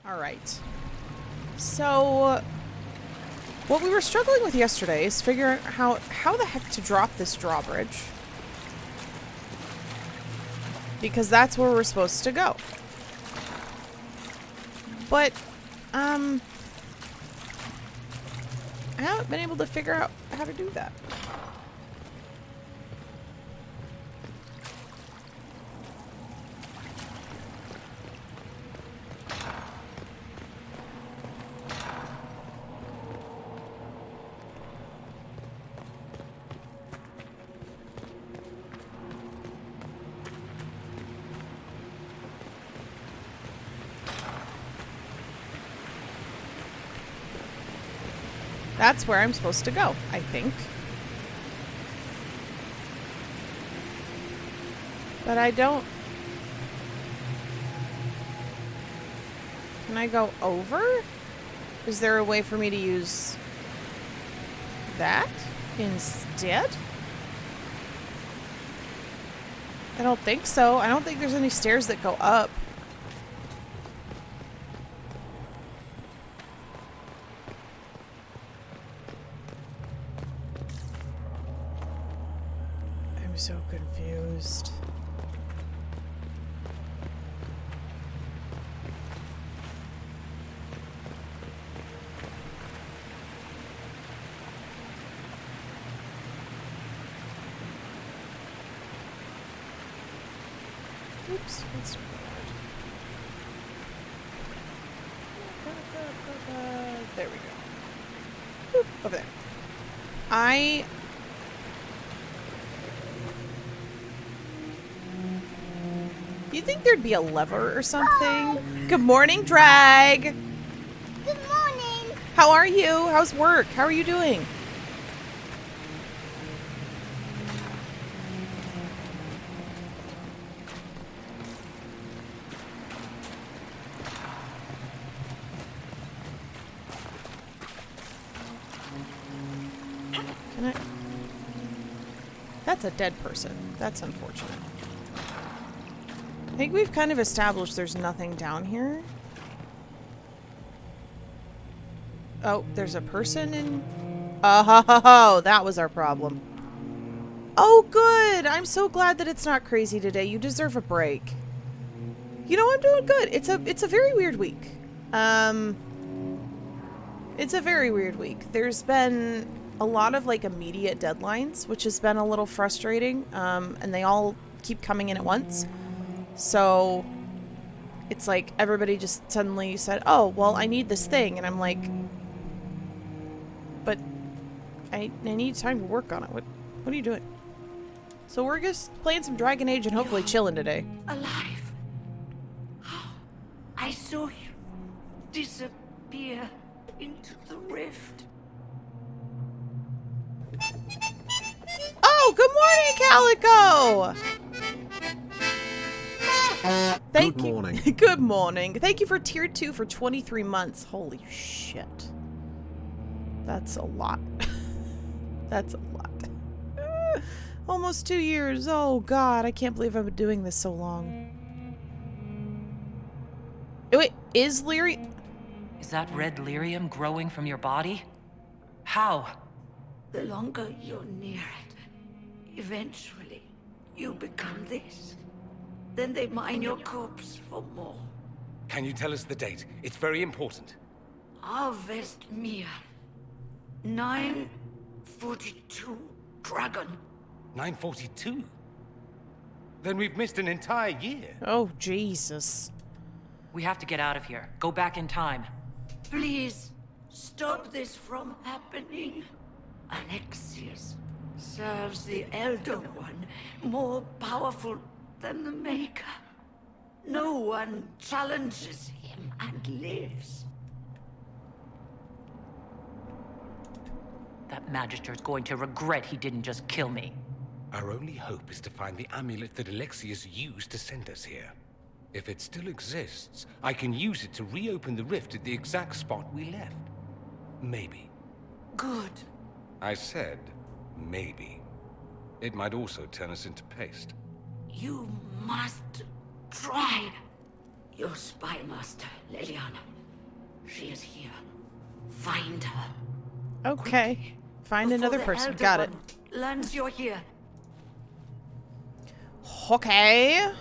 Alright. So, what we were struggling with yesterday is figuring out how the heck to drop this drawbridge. Because that's where we're supposed to go. But, I haven't been able to figure out how to do that. That's where I'm supposed to go, I think. But I don't... Can I go over? Is there a way for me to use that instead? I don't think so. I don't think there's any stairs that go up. I'm so confused. Oops, that's there we go. Oop, over there. Do you think there'd be a lever or something? Good morning, Drag! Good morning. How are you? How's work? How are you doing? Can I? That's a dead person. That's unfortunate. I think we've kind of established there's nothing down here. Oh, there's a person in... Oh, that was our problem. Oh, good! I'm so glad that it's not crazy today. You deserve a break. You know, I'm doing good. It's a very weird week. It's a very weird week. There's been a lot of, like, immediate deadlines, which has been a little frustrating. And they all keep coming in at once. So, it's like everybody just suddenly said, oh, well, I need this thing. And I'm like, but I need time to work on it. What are you doing? So we're just playing some Dragon Age and hopefully chilling today. Alive. I saw you disappear into the rift. Oh, good morning, Calico! Thank Good you. morning. Good morning. Thank you for tier 2 for 23 months. Holy shit. That's a lot. That's a lot. Almost 2 years. Oh god, I can't believe I've been doing this so long. Wait, is Lyrium... Is that red lyrium growing from your body? How? The longer you're near it, eventually you become this. Then they mine your corpse for more. Can you tell us the date? It's very important. Harvest Mia. 942 Dragon. 942? Then we've missed an entire year. Oh, Jesus. We have to get out of here. Go back in time. Please, stop this from happening. Alexius serves the Elder One, more powerful than the Maker. No one challenges him and lives. That Magister's going to regret he didn't just kill me. Our only hope is to find the amulet that Alexius used to send us here. If it still exists, I can use it to reopen the rift at the exact spot we left. Maybe. Good. I said, maybe. It might also turn us into paste. You must try. Your spy master, Leliana. She is here. Find her. Okay. Find Before another the person. Elder Got it. One learns you're here. Okay.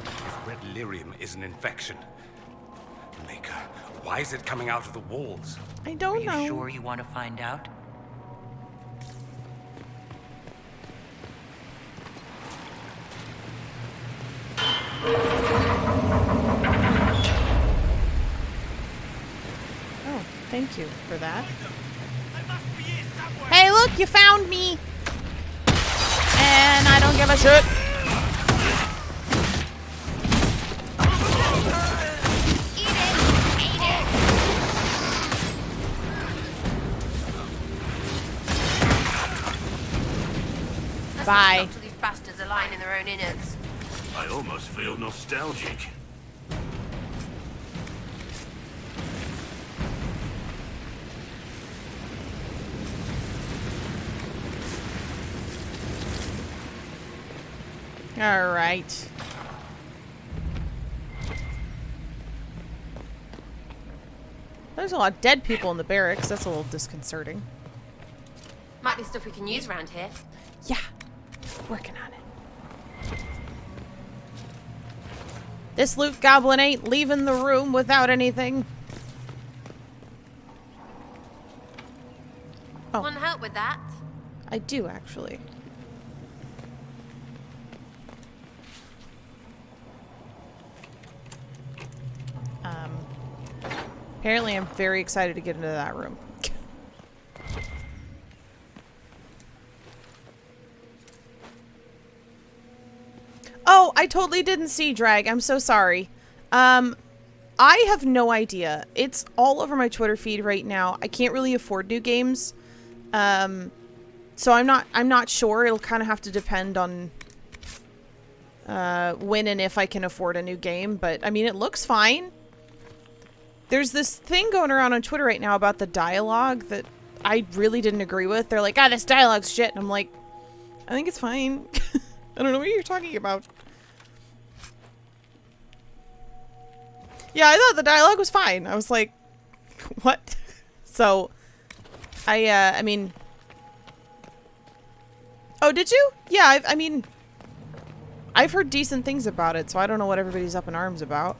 If red lyrium is an infection, Maker, why is it coming out of the walls? I Are don't you know. sure you want to find out? Oh, thank you for that. Hey, look, you found me. And I don't give a shit. Bye. These bastards are lying in their own innards. I almost feel nostalgic. All right. There's a lot of dead people in the barracks. That's a little disconcerting. Might be stuff we can use around here. Yeah. Working on it. This loot goblin ain't leaving the room without anything. Oh. Want help with that? I do, actually. Apparently I'm very excited to get into that room. Oh, I totally didn't see Drag. I'm so sorry. I have no idea. It's all over my Twitter feed right now. I can't really afford new games. So I'm not sure. It'll kind of have to depend on when and if I can afford a new game, but I mean, it looks fine. There's this thing going around on Twitter right now about the dialogue that I really didn't agree with. They're like, this dialogue's shit. And I'm like, I think it's fine. I don't know what you're talking about. Yeah, I thought the dialogue was fine. I was like, what? So, I mean... Oh, did you? Yeah, I mean... I've heard decent things about it, so I don't know what everybody's up in arms about.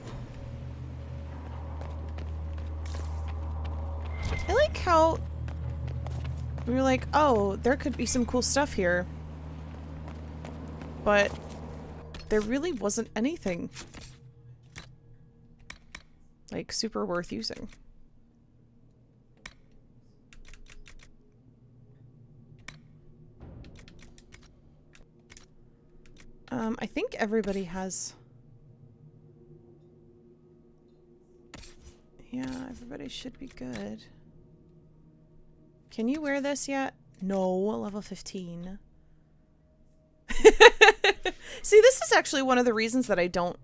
I like how... we were like, oh, there could be some cool stuff here. But... there really wasn't anything... like, super worth using. I think everybody has... yeah, everybody should be good. Can you wear this yet? No, level 15. See, this is actually one of the reasons that I don't,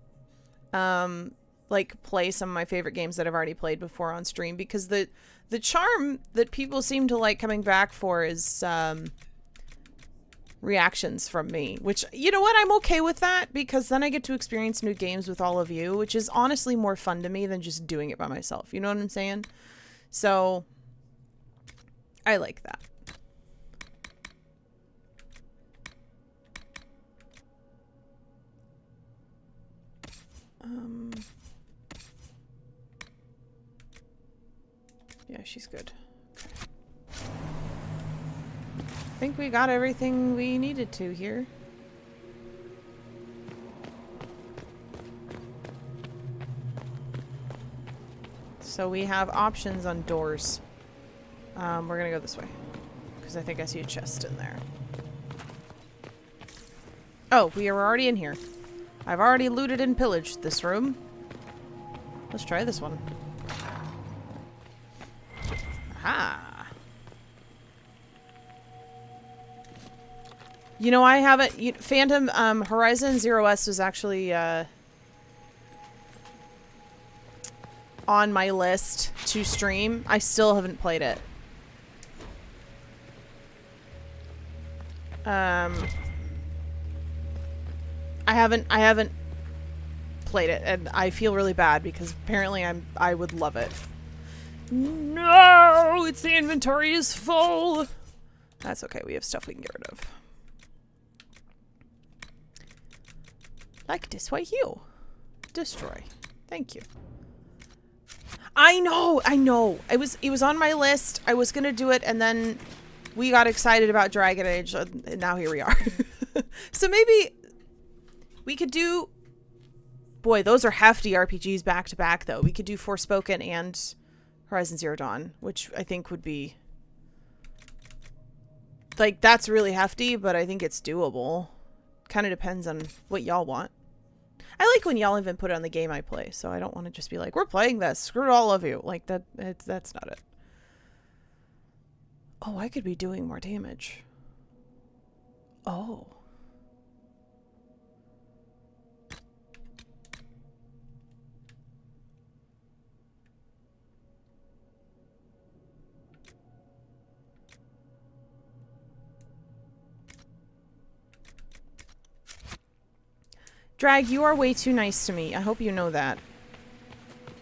like, play some of my favorite games that I've already played before on stream, because the charm that people seem to like coming back for is, reactions from me, which, you know what, I'm okay with that, because then I get to experience new games with all of you, which is honestly more fun to me than just doing it by myself. You know what I'm saying? So, I like that. Yeah, she's good. Okay. I think we got everything we needed to here. So we have options on doors. We're gonna go this way, because I think I see a chest in there. Oh, we are already in here. I've already looted and pillaged this room. Let's try this one. Aha! You know, I haven't... Phantom Horizon Zero S was actually on my list to stream. I still haven't played it. I haven't played it, and I feel really bad because apparently I would love it. No, it's the inventory is full. That's okay. We have stuff we can get rid of. Like this way here. Destroy. Thank you. I know. It was on my list. I was gonna do it, and then we got excited about Dragon Age, and now here we are. So maybe we could do... Boy, those are hefty RPGs back to back, though. We could do Forspoken and Horizon Zero Dawn, which I think would be... Like, that's really hefty, but I think it's doable. Kind of depends on what y'all want. I like when y'all even put it on the game I play, so I don't want to just be like, we're playing this, screw all of you. Like, that's not it. Oh, I could be doing more damage. Oh. Drag, you are way too nice to me. I hope you know that.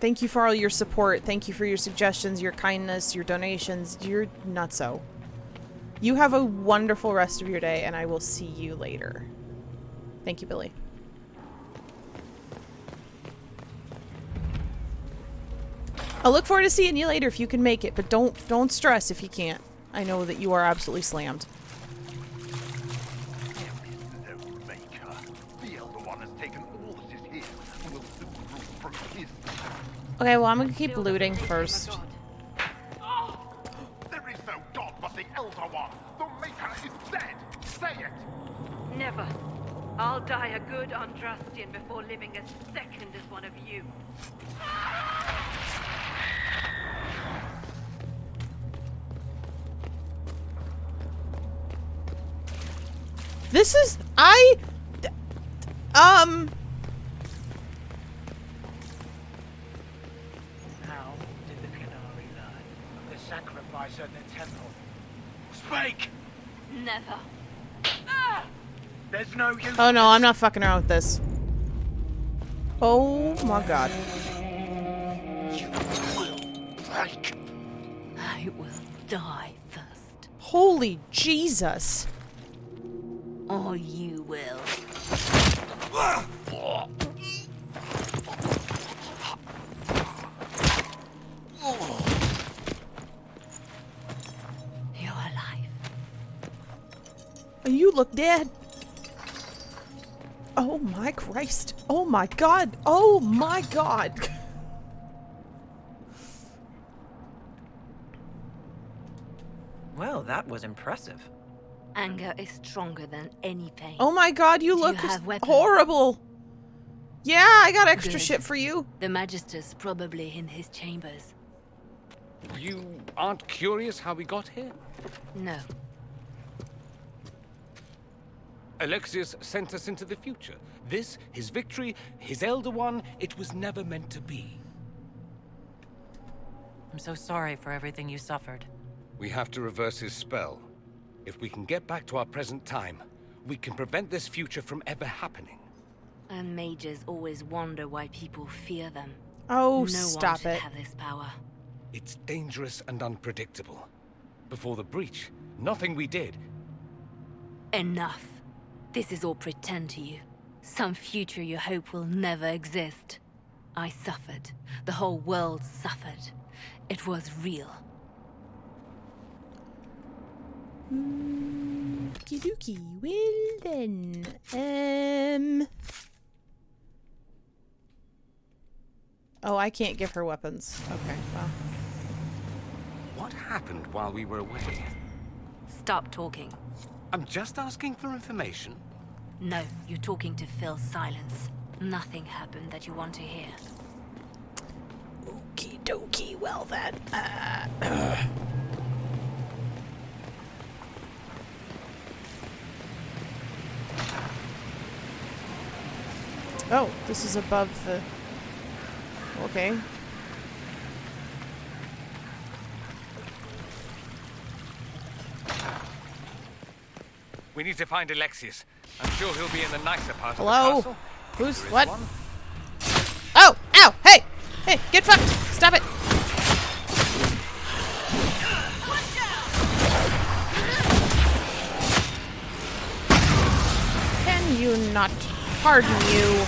Thank you for all your support. Thank you for your suggestions, your kindness, your donations. You're nutso. You have a wonderful rest of your day, and I will see you later. Thank you, Billy. I'll look forward to seeing you later if you can make it, but don't stress if you can't. I know that you are absolutely slammed. Okay, well, I'm gonna keep looting first. There is no god but the Elder One. The Maker is dead. Say it. Never. I'll die a good Andrastian before living a second as one of you. This is... How did the Canary learn of the sacrifice at the temple? Speak. Never. There's no use. Oh no, I'm not fucking around with this. Oh my god. You will break. I will die first. Holy Jesus. Or you will. You're alive. You look dead. Oh my Christ. Oh my god. Oh my god. Well, that was impressive. Anger is stronger than any pain. Oh my god, you Do look you have weapons? horrible. Yeah, I got extra Good. shit for you. The Magister's probably in his chambers. You aren't curious how we got here? No. Alexius sent us into the future. This, his victory, his Elder One, it was never meant to be. I'm so sorry for everything you suffered. We have to reverse his spell. If we can get back to our present time, we can prevent this future from ever happening. And mages always wonder why people fear them. Oh, No one stop should it. have this power. It's dangerous and unpredictable. Before the breach, nothing we did. Enough. This is all pretend to you. Some future you hope will never exist. I suffered. The whole world suffered. It was real. Okie dokie. Well then. Oh, I can't give her weapons. Okay, well. What happened while we were away? Stop talking. I'm just asking for information. No, you're talking to fill silence. Nothing happened that you want to hear. Okie dokie. Well then. Oh, this is above the... Okay. We need to find Alexius. I'm sure he'll be in the nicer part Hello? of the castle. Who's There is what? one. Oh! Ow! Hey! Hey! Get fucked! Stop it! Can you not? Pardon you.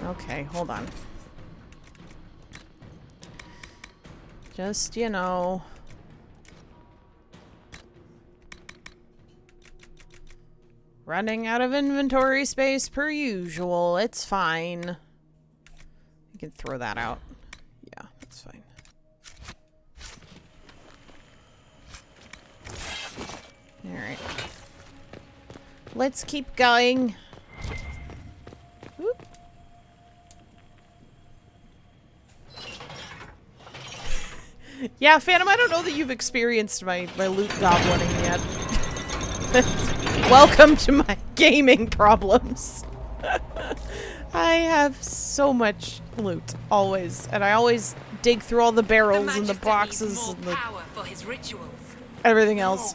Okay, hold on. Just, you know. Running out of inventory space per usual. It's fine. You can throw that out. Yeah, that's fine. Alright. Let's keep going. Whoop. Yeah, Phantom, I don't know that you've experienced my loot goblining yet. Welcome to my gaming problems. I have so much loot, always. And I always dig through all the barrels and the boxes and the for his rituals. everything else.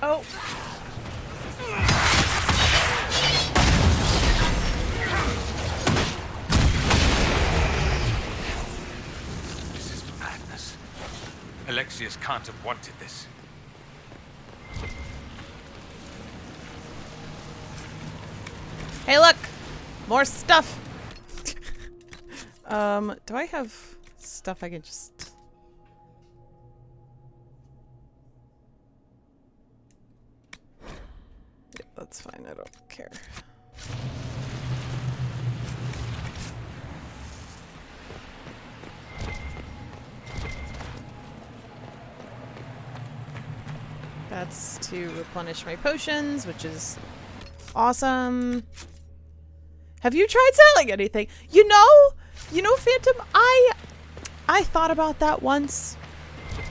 Oh. This is madness. Alexius can't have wanted this. Hey, look! More stuff! Do I have stuff I can just... Yeah, that's fine, I don't care. That's to replenish my potions, which is awesome. Have you tried selling anything? You know, Phantom, I thought about that once.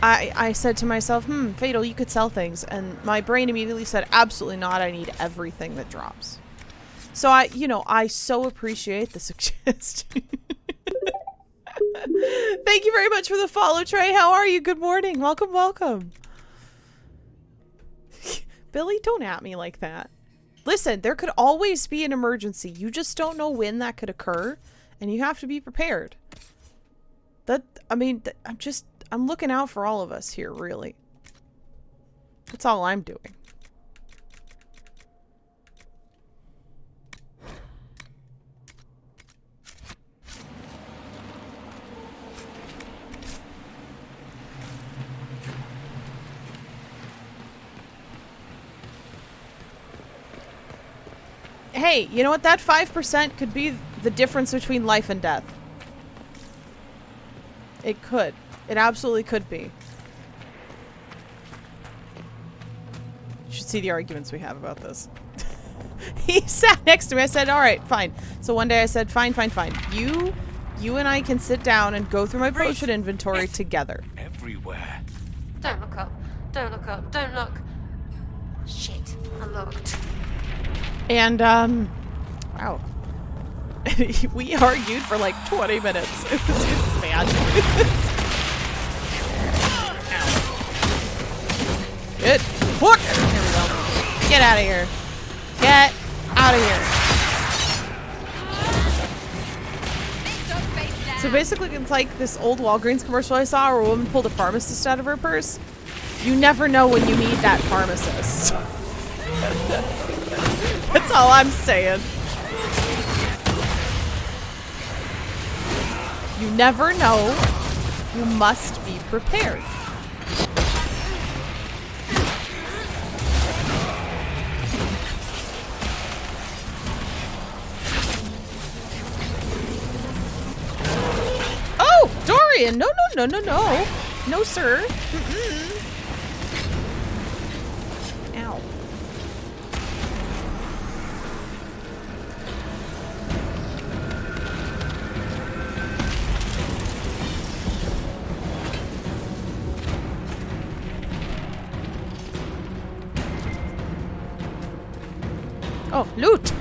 I said to myself, Fatal, you could sell things. And my brain immediately said, absolutely not. I need everything that drops. So I so appreciate the suggestion. Thank you very much for the follow, Trey. How are you? Good morning. Welcome, welcome. Billy, don't at me like that. Listen, there could always be an emergency. You just don't know when that could occur, and you have to be prepared. I'm looking out for all of us here, really. That's all I'm doing. Hey, you know what? That 5% could be the difference between life and death. It could. It absolutely could be. You should see the arguments we have about this. He sat next to me. I said, all right, fine. So one day I said, fine. You and I can sit down and go through my potion inventory together. Everywhere. Don't look up. Don't look up. Don't look. Shit. I looked. And, wow. We argued for like 20 minutes. It was bad. Good. Hook! Here we go. Get out of here. Get out of here. So basically it's like this old Walgreens commercial I saw where a woman pulled a pharmacist out of her purse. You never know when you need that pharmacist. That's all I'm saying. You never know You must be prepared. Oh, Dorian! No, no, no, no, no. No, sir. Mm-mm. Ow. Oh, loot!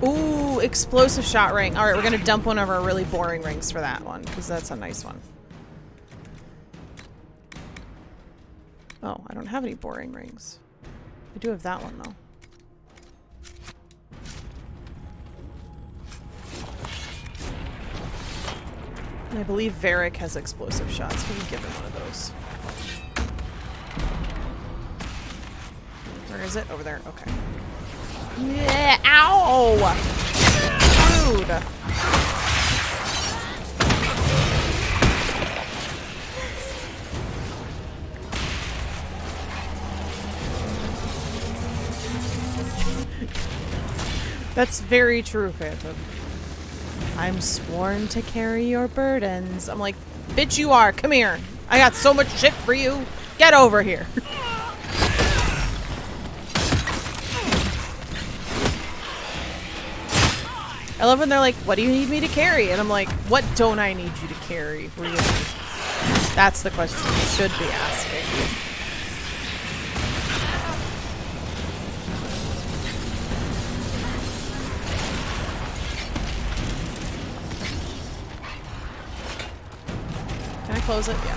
Ooh, explosive shot ring. Alright, we're gonna dump one of our really boring rings for that one, because that's a nice one. Oh, I don't have any boring rings. I do have that one, though. And I believe Varric has explosive shots. We can give him one of those. Where is it? Over there. Okay. Yeah, ow! Rude. That's very true, Phantom. I'm sworn to carry your burdens. I'm like, bitch, you are. Come here. I got so much shit for you. Get over here. I love when they're like, what do you need me to carry? And I'm like, what don't I need you to carry? Really? That's the question you should be asking. Can I close it? Yeah.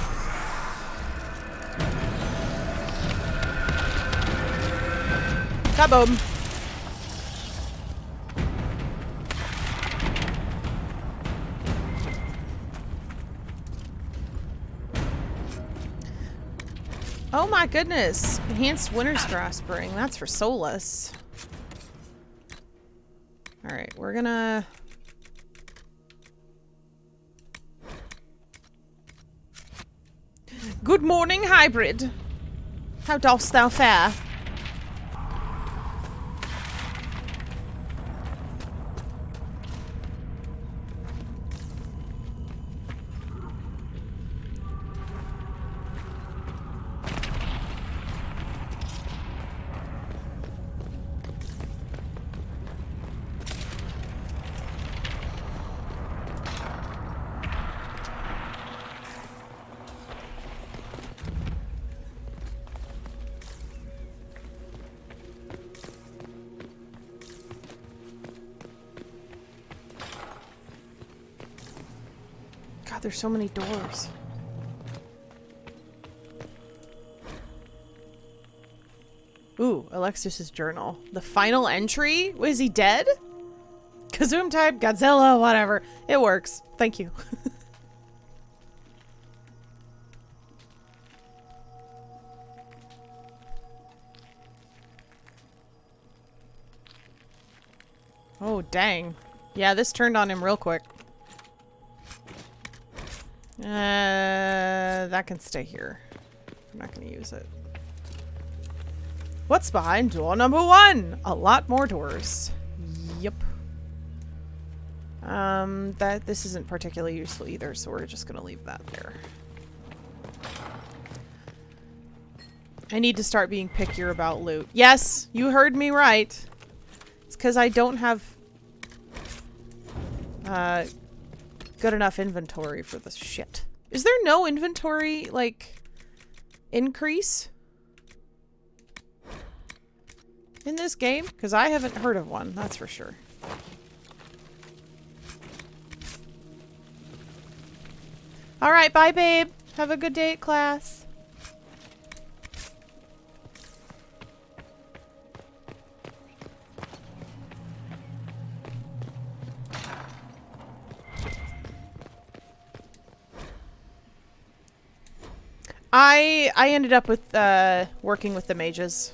Kaboom! Oh my goodness! Enhanced Winter's Grasp Ring. That's for Solus. Alright, we're gonna... Good morning, Hybrid. How dost thou fare? God, there's so many doors. Ooh, Alexis's journal. The final entry? Was he dead? Kazoom type, Godzilla, whatever. It works. Thank you. Oh, dang. Yeah, this turned on him real quick. That can stay here. I'm not going to use it. What's behind door number 1? A lot more doors. Yep. This isn't particularly useful either, so we're just going to leave that there. I need to start being pickier about loot. Yes, you heard me right. It's because I don't have good enough inventory for this shit. Is there no inventory, like, increase in this game? Because I haven't heard of one, that's for sure. Alright, bye babe. Have a good day at class. I ended up with working with the mages.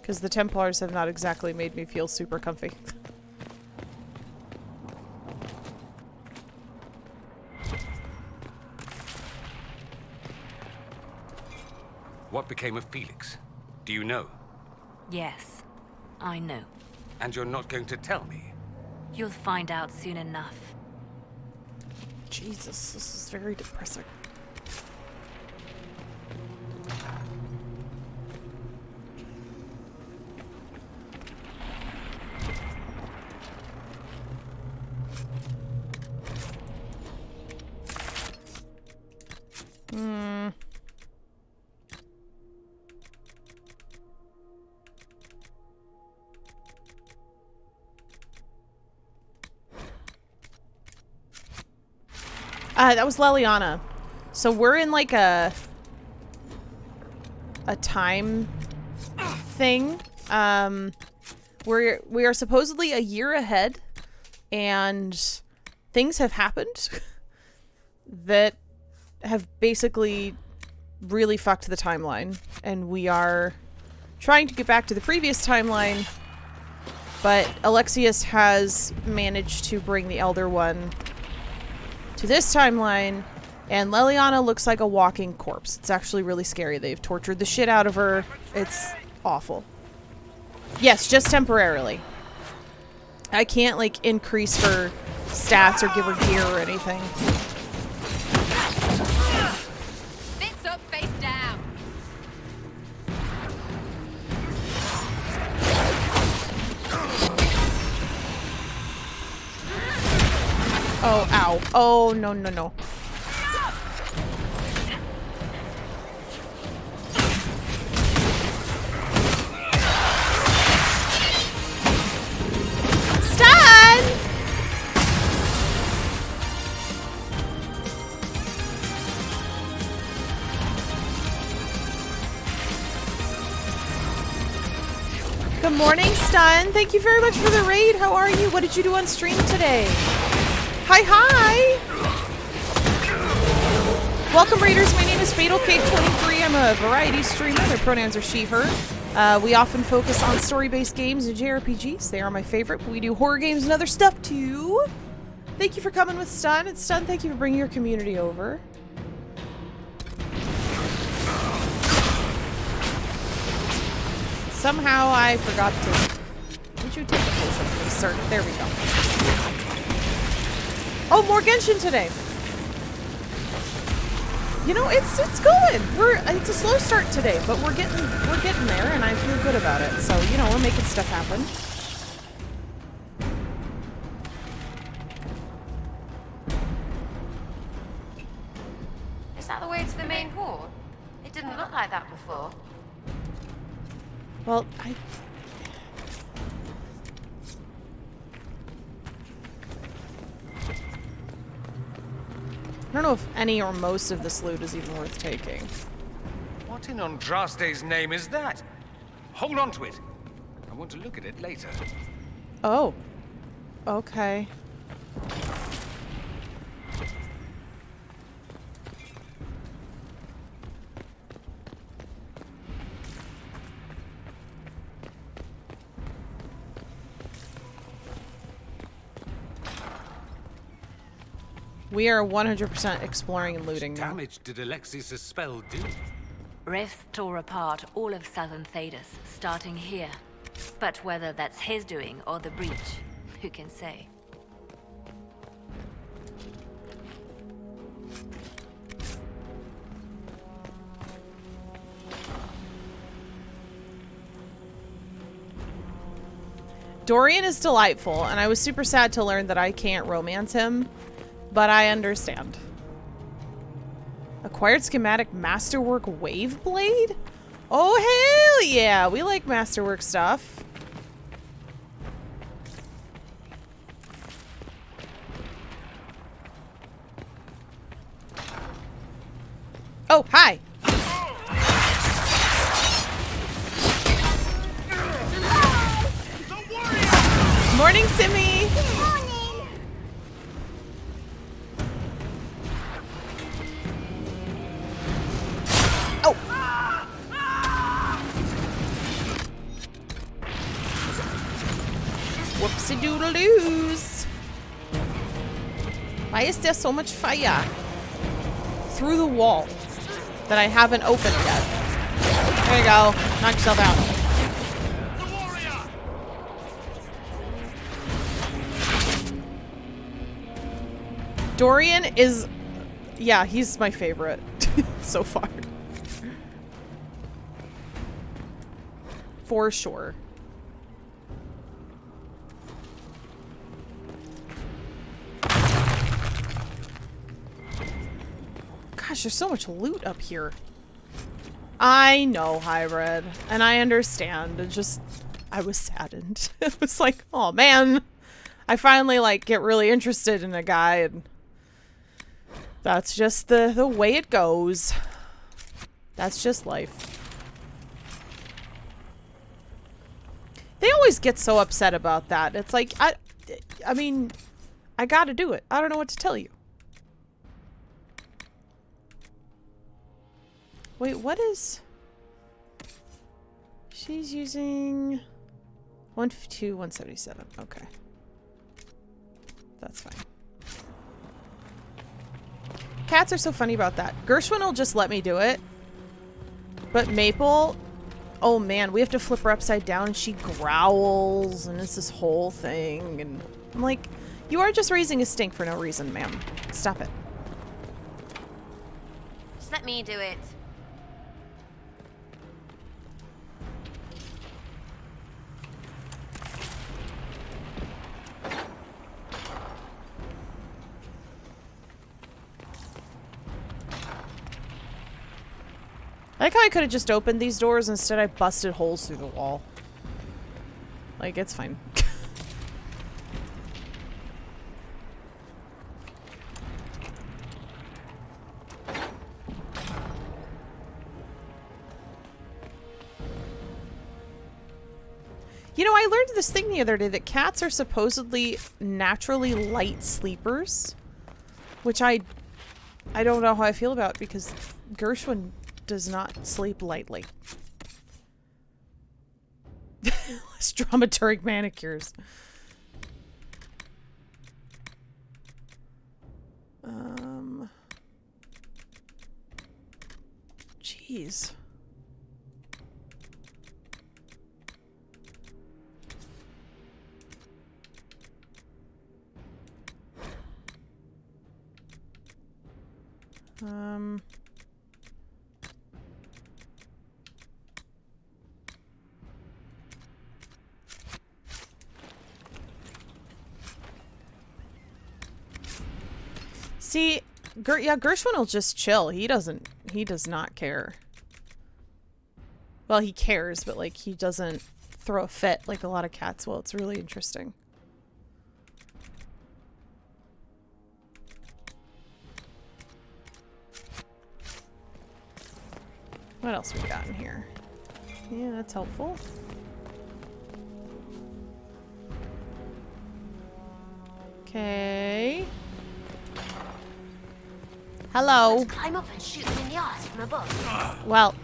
Because the Templars have not exactly made me feel super comfy. What became of Felix? Do you know? Yes, I know. And you're not going to tell me? You'll find out soon enough. Jesus, this is very depressing. That was Leliana. So we're in like a time thing. We are supposedly a year ahead, and things have happened that have basically really fucked the timeline, and we are trying to get back to the previous timeline, but Alexius has managed to bring the Elder One to this timeline, and Leliana looks like a walking corpse. It's actually really scary. They've tortured the shit out of her. It's awful. Yes, just temporarily. I can't, like, increase her stats or give her gear or anything. Bits up, face down. Oh, ow. Oh, no, no, no. Stun! Good morning, Stun. Thank you very much for the raid. How are you? What did you do on stream today? Hi, hi! Welcome, Raiders. My name is FatalCake23. I'm a variety streamer. Their pronouns are she, her. We often focus on story-based games and JRPGs. They are my favorite, but we do horror games and other stuff, too. Thank you for coming with Stun. And Stun, thank you for bringing your community over. Somehow I forgot to... Would you take a potion, please, sir? There we go. Oh, more Genshin today. You know, it's going. It's a slow start today, but we're getting there, and I feel good about it. So, you know, we're making stuff happen. Is that the way to the main hall? It didn't look like that before. Well, I don't know if any or most of this loot is even worth taking. What in Andraste's name is that? Hold on to it. I want to look at it later. Oh. Okay. We are 100% exploring and looting What now. damage did Alexius' spell do? Rifts tore apart all of southern Thedas, starting here. But whether that's his doing or the breach, who can say? Dorian is delightful, and I was super sad to learn that I can't romance him, but I understand. Acquired schematic Masterwork Wave Blade? Oh, hell yeah! We like Masterwork stuff. Oh, hi! Morning, Simmy! Oh! Whoopsie doodle doos! Why is there so much fire through the wall that I haven't opened yet? There you go. Knock yourself out. Dorian is... Yeah, he's my favorite so far. For sure. Gosh, there's so much loot up here. I know, Hybrid, and I understand. It just... I was saddened. It was like, oh man. I finally, like, get really interested in a guy, and... That's just the way it goes. That's just life. They always get so upset about that. It's like, I mean, I gotta do it. I don't know what to tell you. Wait, what is... She's using 152, 177. Okay. That's fine. Cats are so funny about that. Gershwin will just let me do it. But Maple... Oh man, we have to flip her upside down and she growls and it's this whole thing. And I'm like, you are just raising a stink for no reason, ma'am. Stop it. Just let me do it. I like how I could have just opened these doors, instead I busted holes through the wall. Like, it's fine. You know, I learned this thing the other day that cats are supposedly naturally light sleepers. Which I don't know how I feel about, because Gershwin does not sleep lightly. Less dramaturg manicures. Jeez. See, yeah, Gershwin will just chill. He does not care. Well, he cares, but like he doesn't throw a fit like a lot of cats will. It's really interesting. What else we got in here? Yeah, that's helpful. Okay. Hello. Let's climb up and shoot them in the eyes from above. Well,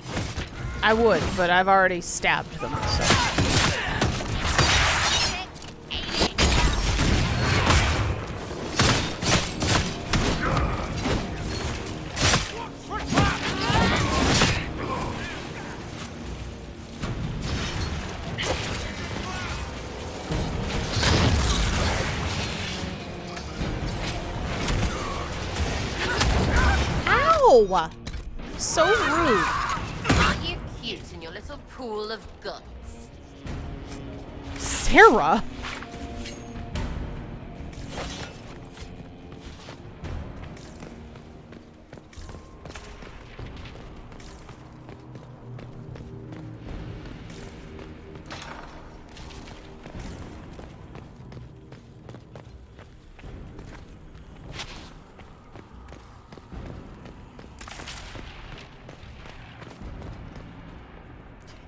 I would, but I've already stabbed them, so. So rude. Aren't you cute in your little pool of guts? Sarah?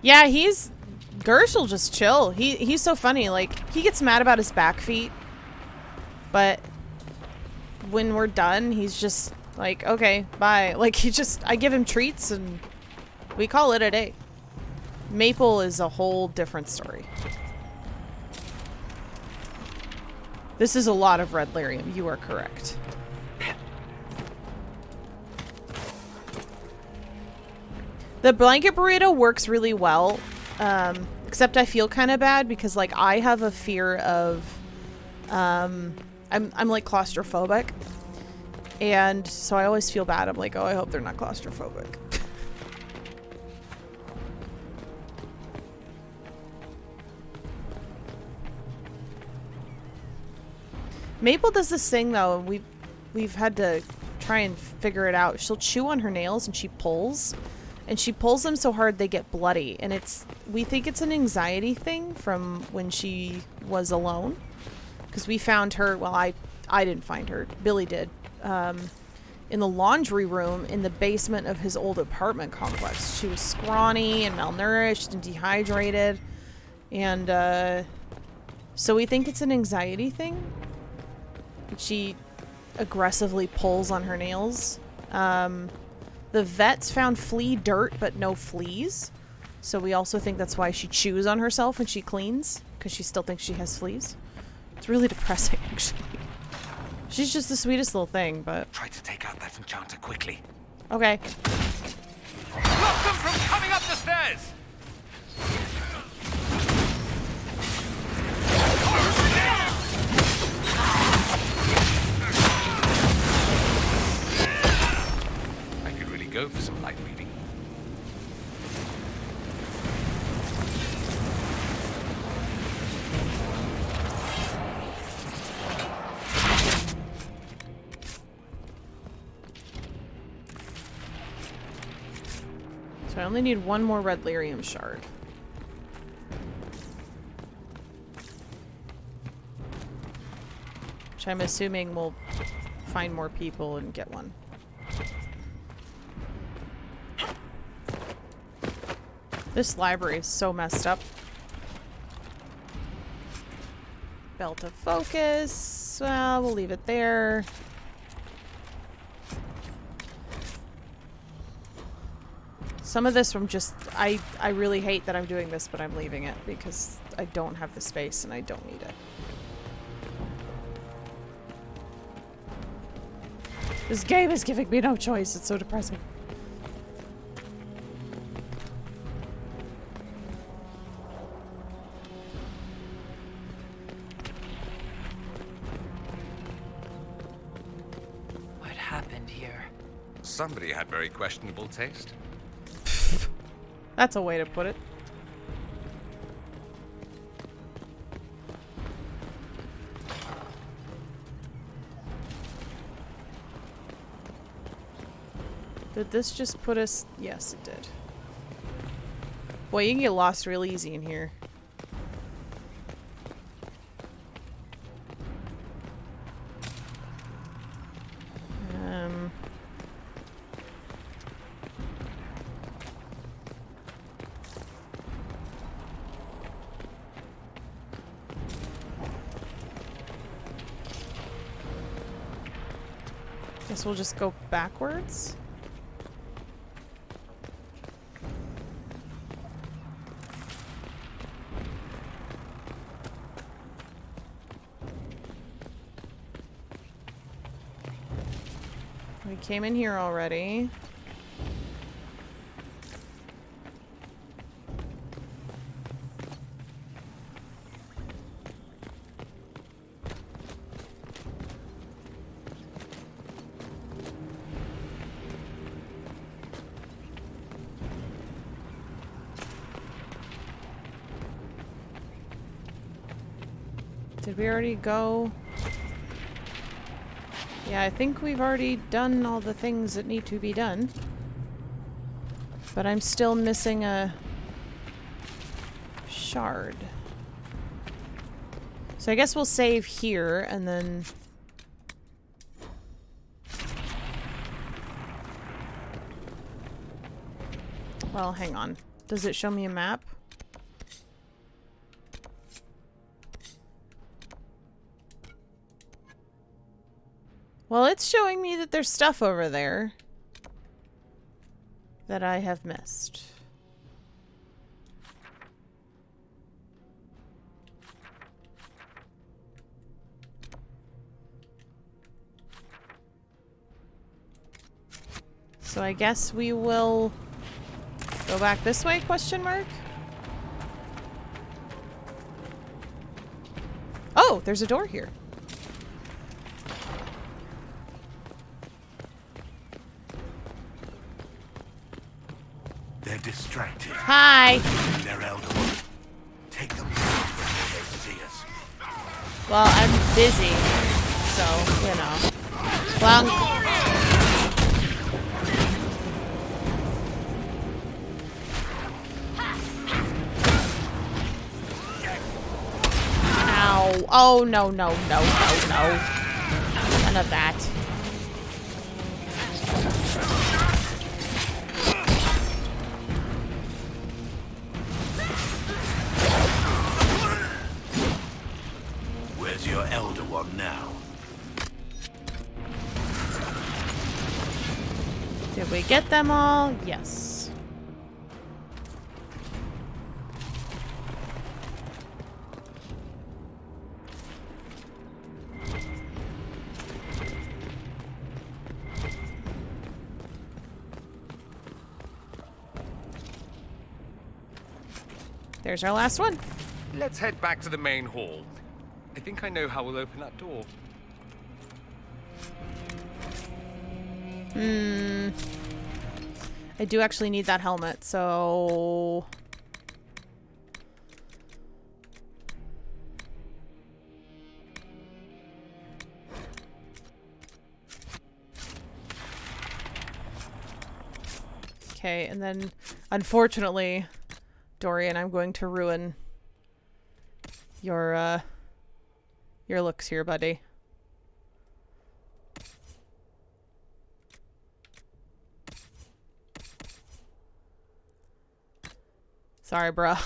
Yeah, Gersh'll just chill. He's so funny. Like, he gets mad about his back feet, but when we're done, he's just like, okay, bye. Like, I give him treats and we call it a day. Maple is a whole different story. This is a lot of red lyrium. You are correct. The blanket burrito works really well, except I feel kind of bad because, like, I have a fear of, I'm like claustrophobic, and so I always feel bad. I'm like, oh, I hope they're not claustrophobic. Maple does this thing though, and we've had to try and figure it out. She'll chew on her nails and she pulls them so hard they get bloody, and we think it's an anxiety thing from when she was alone, because we found her, well, I didn't find her, Billy did, in the laundry room in the basement of his old apartment complex. She was scrawny and malnourished and dehydrated, and so we think it's an anxiety thing. She aggressively pulls on her nails. The vets found flea dirt, but no fleas. So we also think that's why she chews on herself when she cleans, because she still thinks she has fleas. It's really depressing, actually. She's just the sweetest little thing, but... Try to take out that enchanter quickly. Okay. Block them from coming up the stairs! Go for some light reading. So I only need one more red lyrium shard. Which I'm assuming we'll find more people and get one. This library is so messed up. Belt of focus. Well, we'll leave it there. Some of this from just... I really hate that I'm doing this, but I'm leaving it because I don't have the space and I don't need it. This game is giving me no choice. It's so depressing. Somebody had very questionable taste. That's a way to put it. Did this just put us... Yes, it did. Boy, you can get lost real easy in here. Guess we'll just go backwards. We came in here already. Did we already go? Yeah, I think we've already done all the things that need to be done. But I'm still missing a shard. So I guess we'll save here and then... Well, hang on. Does it show me a map? Well, it's showing me that there's stuff over there that I have missed. So I guess we will Go back this way, question mark? Oh, there's a door here. They're distracted. Hi. They're elder one. Take them down before they see us. Well, I'm busy, so, you know. Well, ow. Oh, no, no, no, no, no. None of that. Where's your elder one now? Did we get them all? Yes. There's our last one. Let's head back to the main hall. I think I know how we'll open that door. I do actually need that helmet, so... Okay, and then, unfortunately, Dorian, I'm going to ruin your looks here, buddy. Sorry, bruh.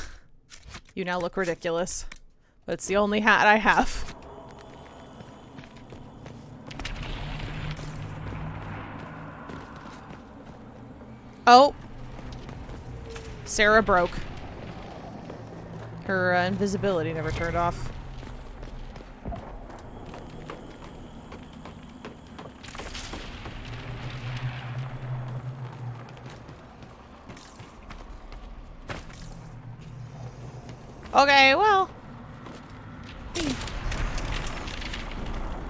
You now look ridiculous. But it's the only hat I have. Oh! Sarah broke. Her invisibility never turned off. Okay, well.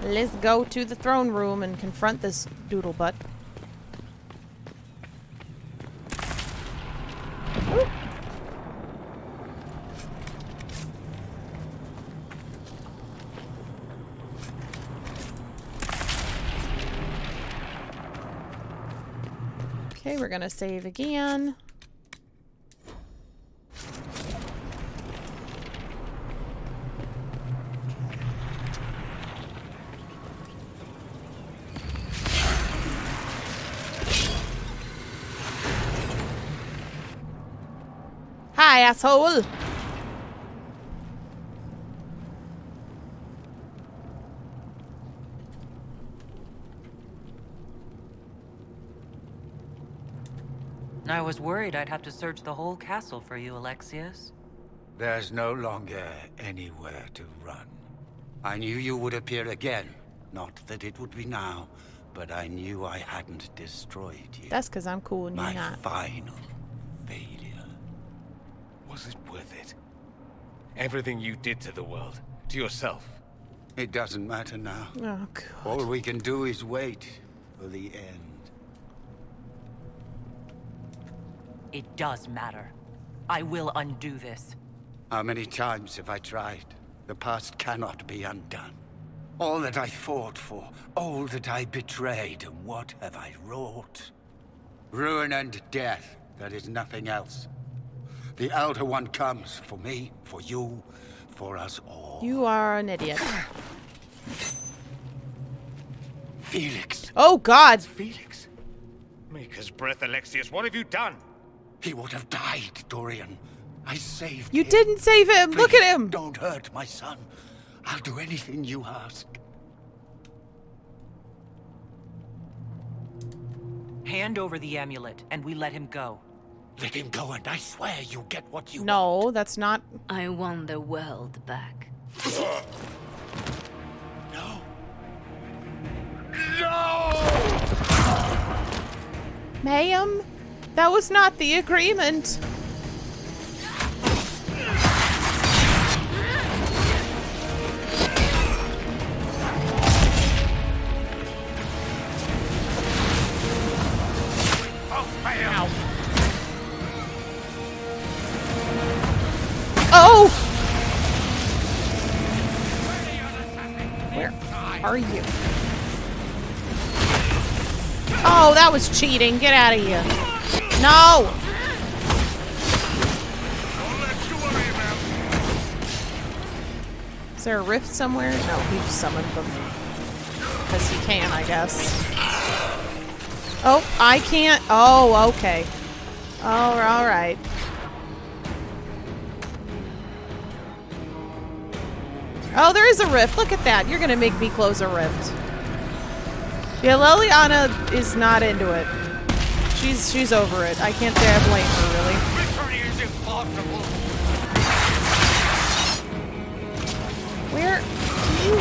Let's go to the throne room and confront this doodle butt. Ooh. Okay, we're gonna save again. Hi, asshole! I was worried I'd have to search the whole castle for you, Alexius. There's no longer anywhere to run. I knew you would appear again. Not that it would be now, but I knew I hadn't destroyed you. That's because I'm cool and you're My not. final failure. Was it worth it? Everything you did to the world, to yourself. It doesn't matter now. Oh, God. All we can do is wait for the end. It does matter. I will undo this. How many times have I tried? The past cannot be undone. All that I fought for, all that I betrayed, and what have I wrought? Ruin and death, there is nothing else. The Elder One comes for me, for you, for us all. You are an idiot. Felix. Oh, God! Felix? Maker's breath, Alexius, what have you done? He would have died, Dorian. I saved You him. didn't save him! Look Please, at him! Don't hurt my son. I'll do anything you ask. Hand over the amulet, and we let him go. Let him go, and I swear you'll get what you want. No, that's not... I want the world back. No. Ma'am? That was not the agreement. Oh! Where are you? Oh, that was cheating. Get out of here. No! Is there a rift somewhere? No, he just summoned them. Because he can, I guess. Oh, I can't. Oh, okay. Oh, alright. Oh, there is a rift. Look at that. You're gonna make me close a rift. Yeah, Liliana is not into it. She's over it. I can't say I blame her, really. Victory is impossible. Where do you...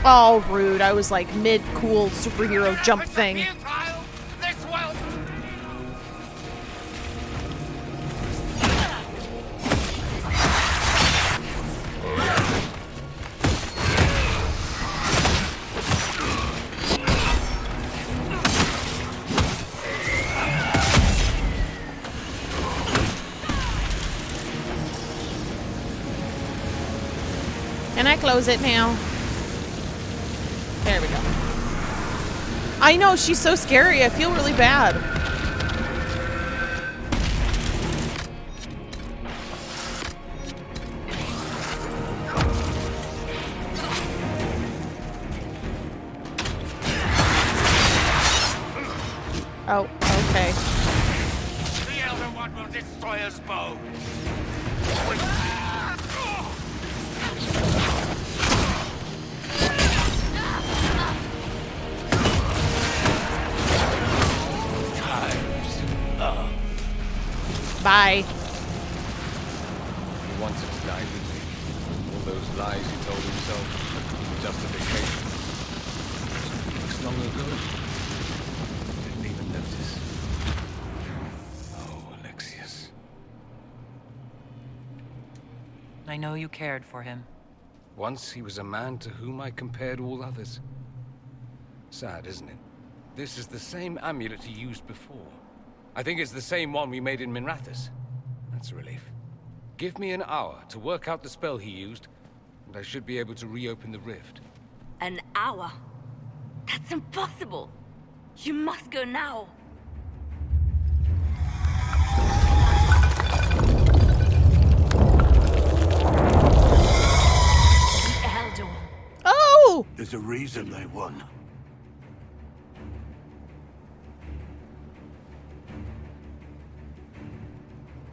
Oh, rude. I was like mid-cool superhero jump thing. Can I close it now? There we go. I know, she's so scary. I feel really bad. Oh, okay. The Elder One will destroy us both. Bye. He wanted to die with me. All those lies he told himself. Justification. Weeks long ago. Didn't even notice. Oh, Alexius. I know you cared for him. Once he was a man to whom I compared all others. Sad, isn't it? This is the same amulet he used before. I think it's the same one we made in Minrathous. That's a relief. Give me an hour to work out the spell he used, and I should be able to reopen the rift. An hour? That's impossible. You must go now. The Elder One. Oh! There's a reason they won.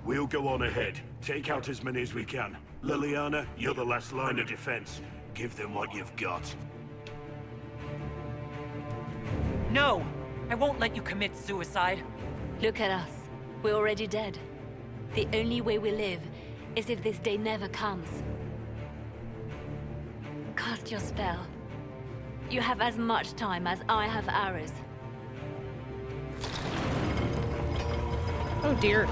We'll go on ahead. Take out as many as we can. Liliana, you're the last line of defense. Give them what you've got. No! I won't let you commit suicide. Look at us. We're already dead. The only way we live is if this day never comes. Cast your spell. You have as much time as I have arrows. Oh dear.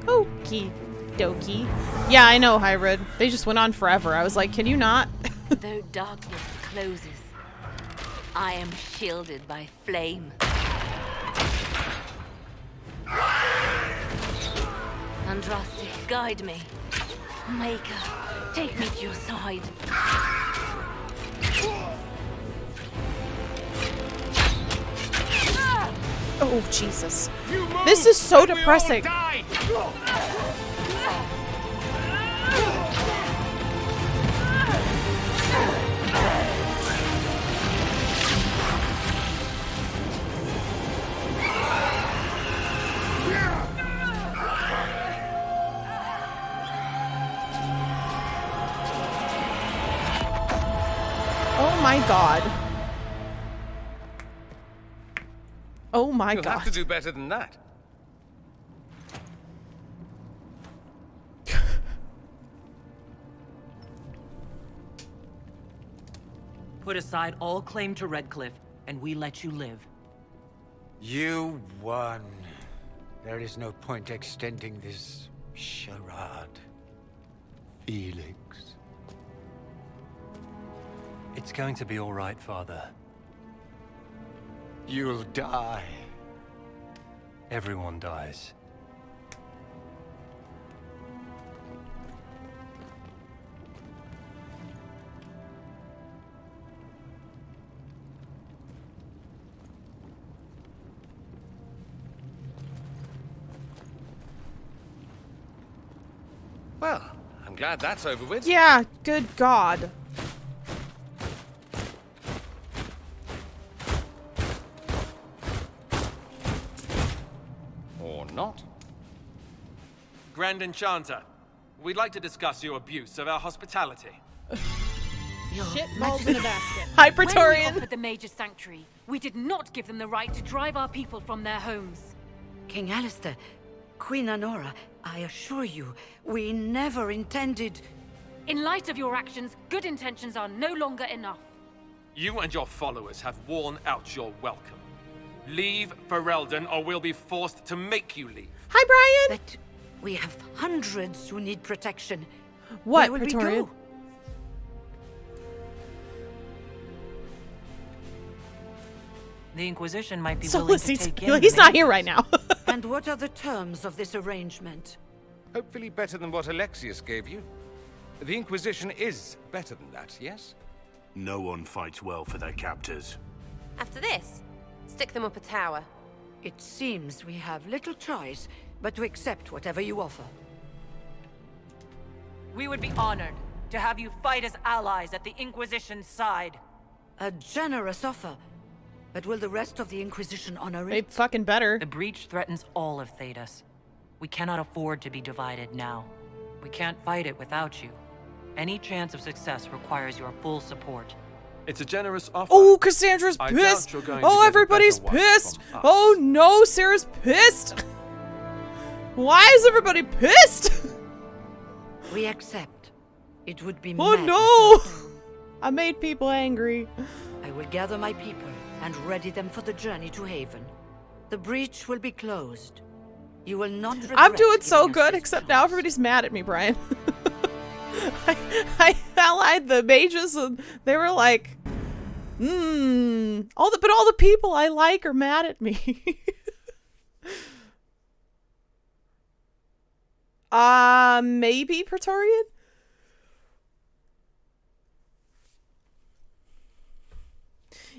Okie dokie. Yeah, I know, Hybrid. They just went on forever. I was like, can you not? Though darkness closes, I am shielded by flame. Andraste, guide me. Maker, take me to your side. Oh, Jesus. This is so depressing. Oh my god. Oh my god. You'll have to do better than that. put aside all claim to Redcliffe, and we let you live. You won. There is no point extending this charade. Felix. It's going to be all right, Father. You'll die. Everyone dies. Well, I'm glad that's over with. Yeah, good God. Or not. Grand Enchanter, we'd like to discuss your abuse of our hospitality. Shit balls in a basket. When we Praetorian. offered the Mage's Sanctuary, we did not give them the right to drive our people from their homes. King Alistair, Queen Honora, I assure you, we never intended... In light of your actions, good intentions are no longer enough. You and your followers have worn out your welcome. Leave Ferelden, or we'll be forced to make you leave. Hi, Brian. But we have hundreds who need protection. What, Where will we Praetorian? go? The Inquisition might be So willing to he's, take in he's the not here mages. right now. And what are the terms of this arrangement? Hopefully better than what Alexius gave you. The Inquisition is better than that, yes? No one fights well for their captors. After this, stick them up a tower. It seems we have little choice but to accept whatever you offer. We would be honored to have you fight as allies at the Inquisition's side. A generous offer. But will the rest of the Inquisition honor They it? fucking better. The breach threatens all of Thedas. We cannot afford to be divided now. We can't fight it without you. Any chance of success requires your full support. It's a generous offer. Oh, Cassandra's I doubt pissed. you're going to Oh, get a everybody's better one pissed. from us. Oh no, Sarah's pissed. Why is everybody pissed? We accept. It would be Oh madness no! not to. I made people angry. I will gather my people and ready them for the journey to Haven. The breach will be closed. You will not regret I'm doing so giving us good, this except now chance. everybody's mad at me, Brian. I allied the mages and they were like, but all the people I like are mad at me. Maybe Praetorian?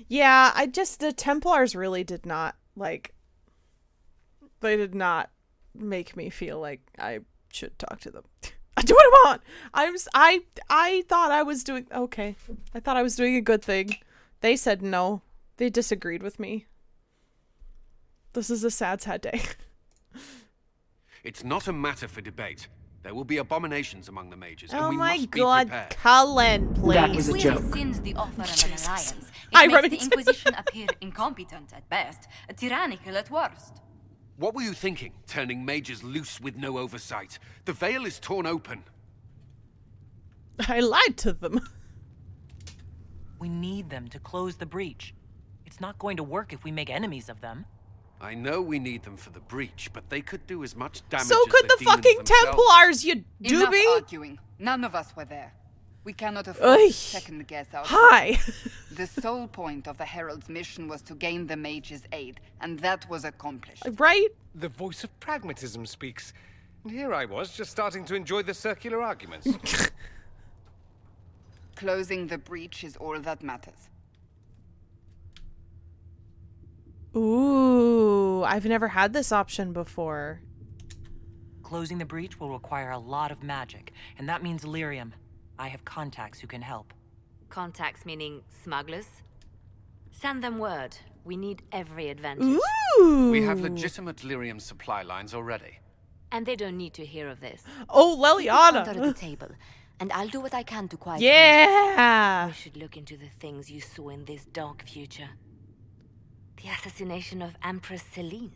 Yeah, the Templars really did not, they did not make me feel like I should talk to them. I do what I want! I thought I was doing, okay. I thought I was doing a good thing. They said no. They disagreed with me. This is a sad day. It's not a matter for debate. There will be abominations among the mages, and Oh we my must be god, prepared. Cullen, please. That was a joke. We rescind the offer of an alliance. Hi, It makes the Remington. Inquisition appear incompetent at best, tyrannical at worst. What were you thinking, turning mages loose with no oversight? The veil is torn open. I lied to them. We need them to close the breach. It's not going to work if we make enemies of them. I know we need them for the breach, but they could do as much damage So as could the demons fucking themselves. Templars, you Enough doobie! arguing. None of us were there. We cannot afford Oy. to second guess our Hi. The sole point of the Herald's mission was to gain the mage's aid, and that was accomplished. Right? The voice of pragmatism speaks. And here I was, just starting to enjoy the circular arguments. Closing the breach is all that matters. Ooh, I've never had this option before. Closing the breach will require a lot of magic, and that means lyrium. I have contacts who can help. Contacts meaning smugglers? Send them word. We need every advantage. Ooh. We have legitimate lyrium supply lines already. And they don't need to hear of this. Oh, Under the Leliana. table, and I'll do what I can to quiet Yeah. We should look into the things you saw in this dark future. The assassination of Empress Celine.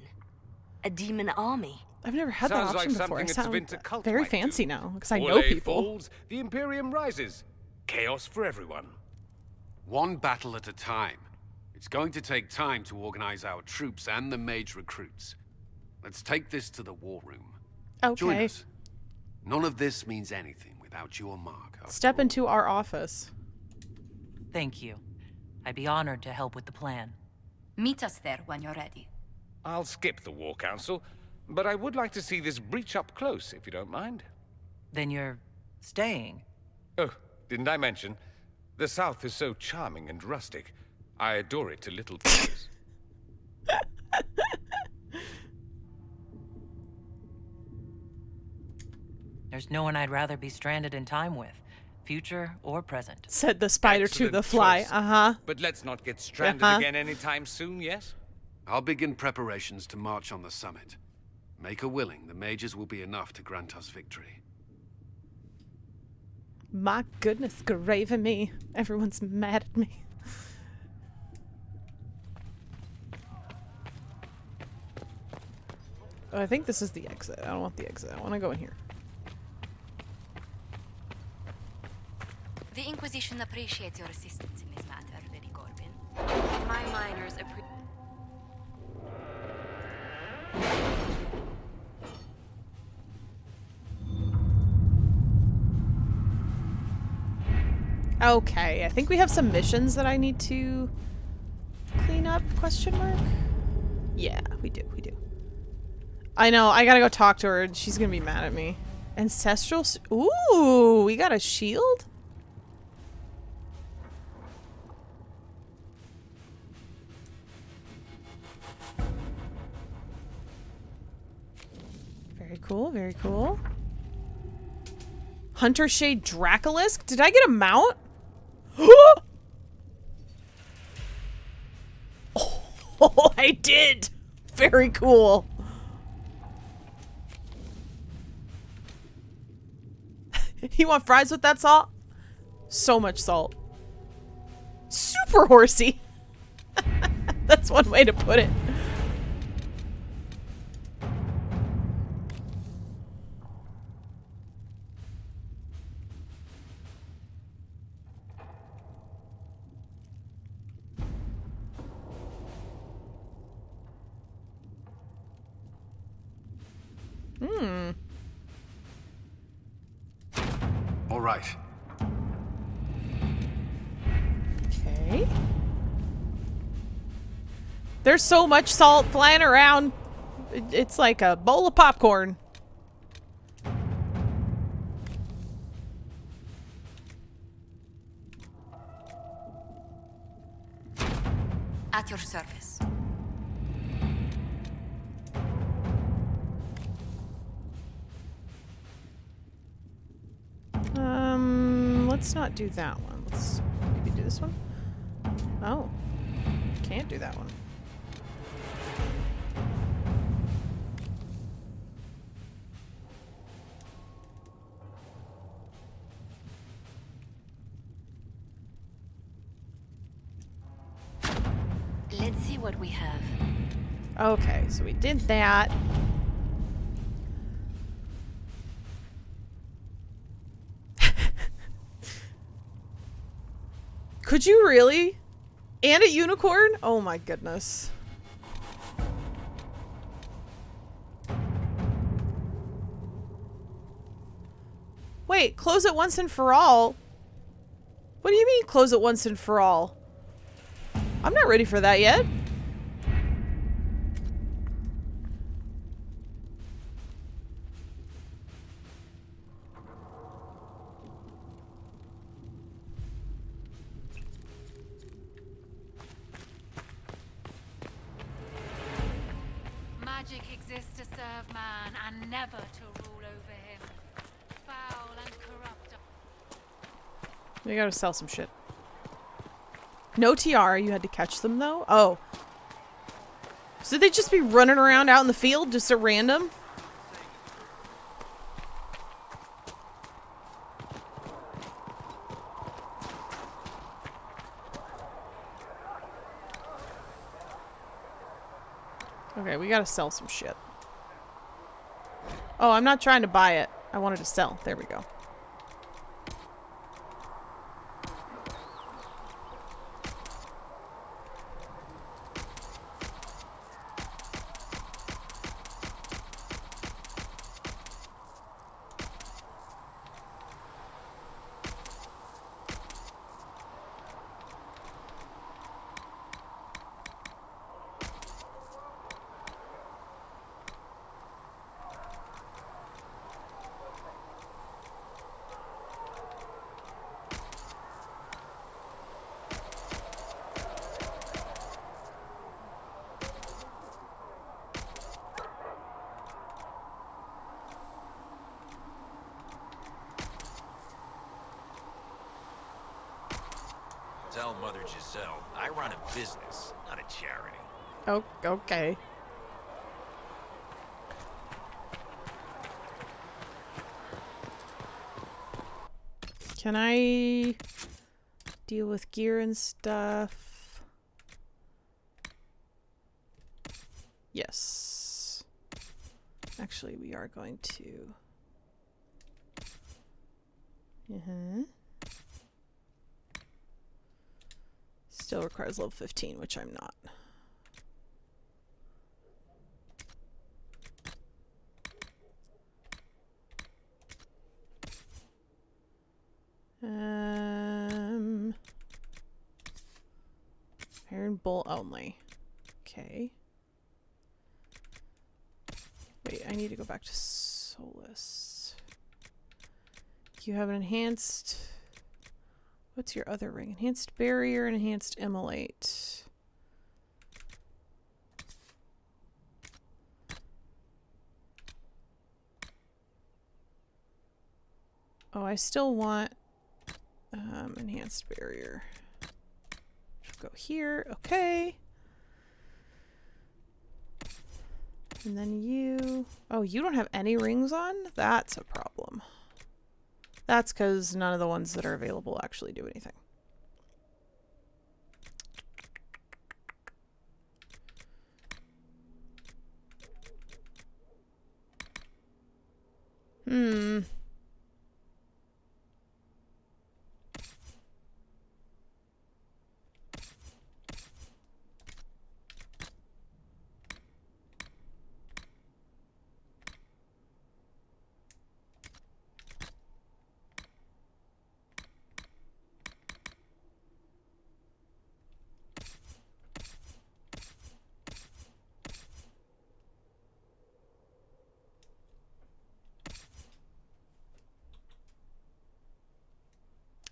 A demon army. I've never had Sounds that like option before. something I a sound Tevinter cult very might fancy do. now, because I Orlais know people. falls, the Imperium rises. Chaos for everyone. One battle at a time. It's going to take time to organize our troops and the mage recruits. Let's take this to the war room. Okay. Join us. None of this means anything without your mark. Step into our office. Thank you. I'd be honored to help with the plan. Meet us there when you're ready. I'll skip the War Council, but I would like to see this breach up close, if you don't mind. Then you're staying? Oh, didn't I mention? The South is so charming and rustic. I adore it to little pieces. There's no one I'd rather be stranded in time with, future or present. Said the spider Excellent to the fly. choice. Uh-huh. But let's not get stranded again anytime soon, yes? I'll begin preparations to march on the summit. Make her willing, the mages will be enough to grant us victory. My goodness, grave me. Everyone's mad at me. Oh, I think this is the exit. I don't want the exit. I want to go in here. The Inquisition appreciates your assistance in this matter, Lady Corbin. My miners appreciate. Okay, I think we have some missions that I need to clean up, question mark? Yeah, we do. I know, I gotta go talk to her and she's gonna be mad at me. Ancestral ooh, we got a shield? Very cool, very cool. Hunter Shade Dracolisk? Did I get a mount? Oh, I did! Very cool. You want fries with that salt? So much salt. Super horsey. That's one way to put it. All right. Okay. There's so much salt flying around. It's like a bowl of popcorn. At your service. Let's not do that one. Let's maybe do this one. Oh, can't do that one. Let's see what we have. Okay, so we did that. Could you really? And a unicorn? Oh my goodness. Wait, close it once and for all? What do you mean close it once and for all? I'm not ready for that yet. Magic exists to serve man and never to rule over him. Foul and corrupt. We gotta sell some shit. No tiara, you had to catch them though? Oh. So they'd just be running around out in the field just at random? Okay, we gotta sell some shit. Oh, I'm not trying to buy it. I wanted to sell. There we go. Giselle. I run a business, not a charity. Oh, okay. Can I deal with gear and stuff? Yes. Actually, we are going to... Still requires level 15, which I'm not. Iron bolt only. Okay. Wait, I need to go back to Solus. You have an enhanced... What's your other ring? Enhanced barrier and enhanced immolate. Oh, I still want enhanced barrier. Go here. Okay. And then you... Oh, you don't have any rings on? That's a problem. That's because none of the ones that are available actually do anything.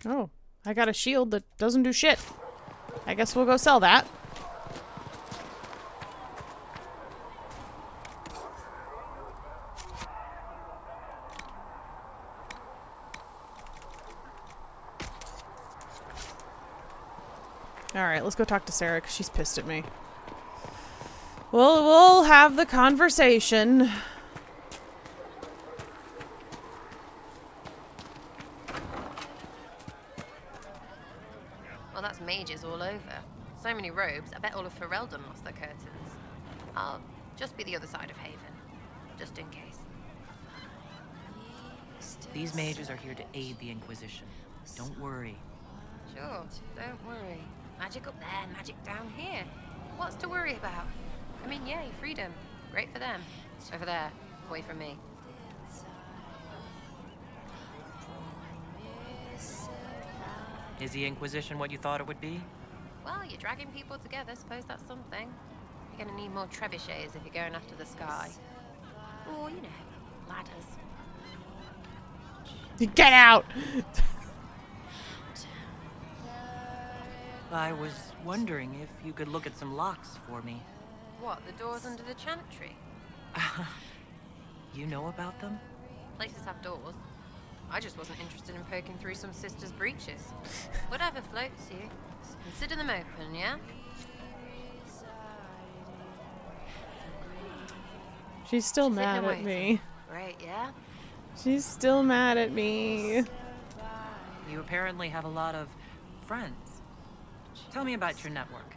Oh, I got a shield that doesn't do shit. I guess we'll go sell that. Alright, let's go talk to Sarah because she's pissed at me. We'll have the conversation. Well, that's mages all over. So many robes, I bet all of Ferelden lost their curtains. I'll just be the other side of Haven, just in case. These mages are here to aid the Inquisition. Don't worry. Sure, don't worry. Magic up there, magic down here. What's to worry about? I mean, yay, freedom. Great for them. Over there, away from me. Is the Inquisition what you thought it would be? Well, you're dragging people together, suppose that's something. You're gonna need more trebuchets if you're going after the sky. Or, you know, ladders. Get out! I was wondering if you could look at some locks for me. What, the doors under the chantry? You know about them? Places have doors. I just wasn't interested in poking through some sister's breeches. Whatever floats you. Consider them open, yeah? She's still mad at me. Great, yeah? She's still mad at me. You apparently have a lot of friends. Tell me about your network.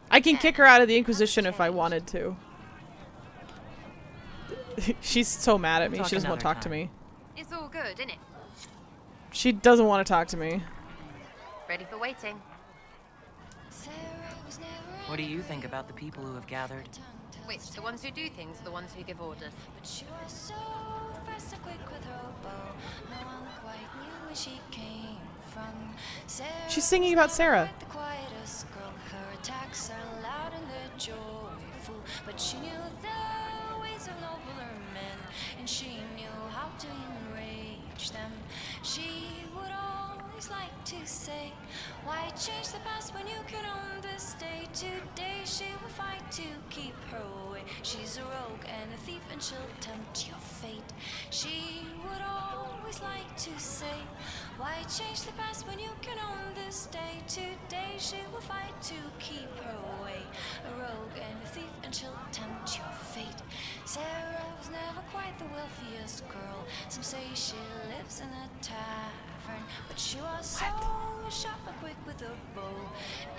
I can kick her out of the Inquisition if I wanted to. She's so mad at me. She doesn't want to talk to me. It's all good, isn't it? She doesn't want to talk to me. Ready for waiting. What do you think about the people who have gathered? Which, the ones who do things or the ones who give orders? She's singing about Sarah. But she knew the ways of nobler men, and she knew how to enrage them. She would always like to say, why change the past when you can own this day? Today she will fight to keep her away. She's a rogue and a thief, and she'll tempt your fate. She would always always like to say, why change the past when you can own this day? Today she will fight to keep her way, a rogue and a thief, and she'll tempt your fate. Sarah was never quite the wealthiest girl. Some say she lives in a tavern, but she was so sharp and quick with a bow.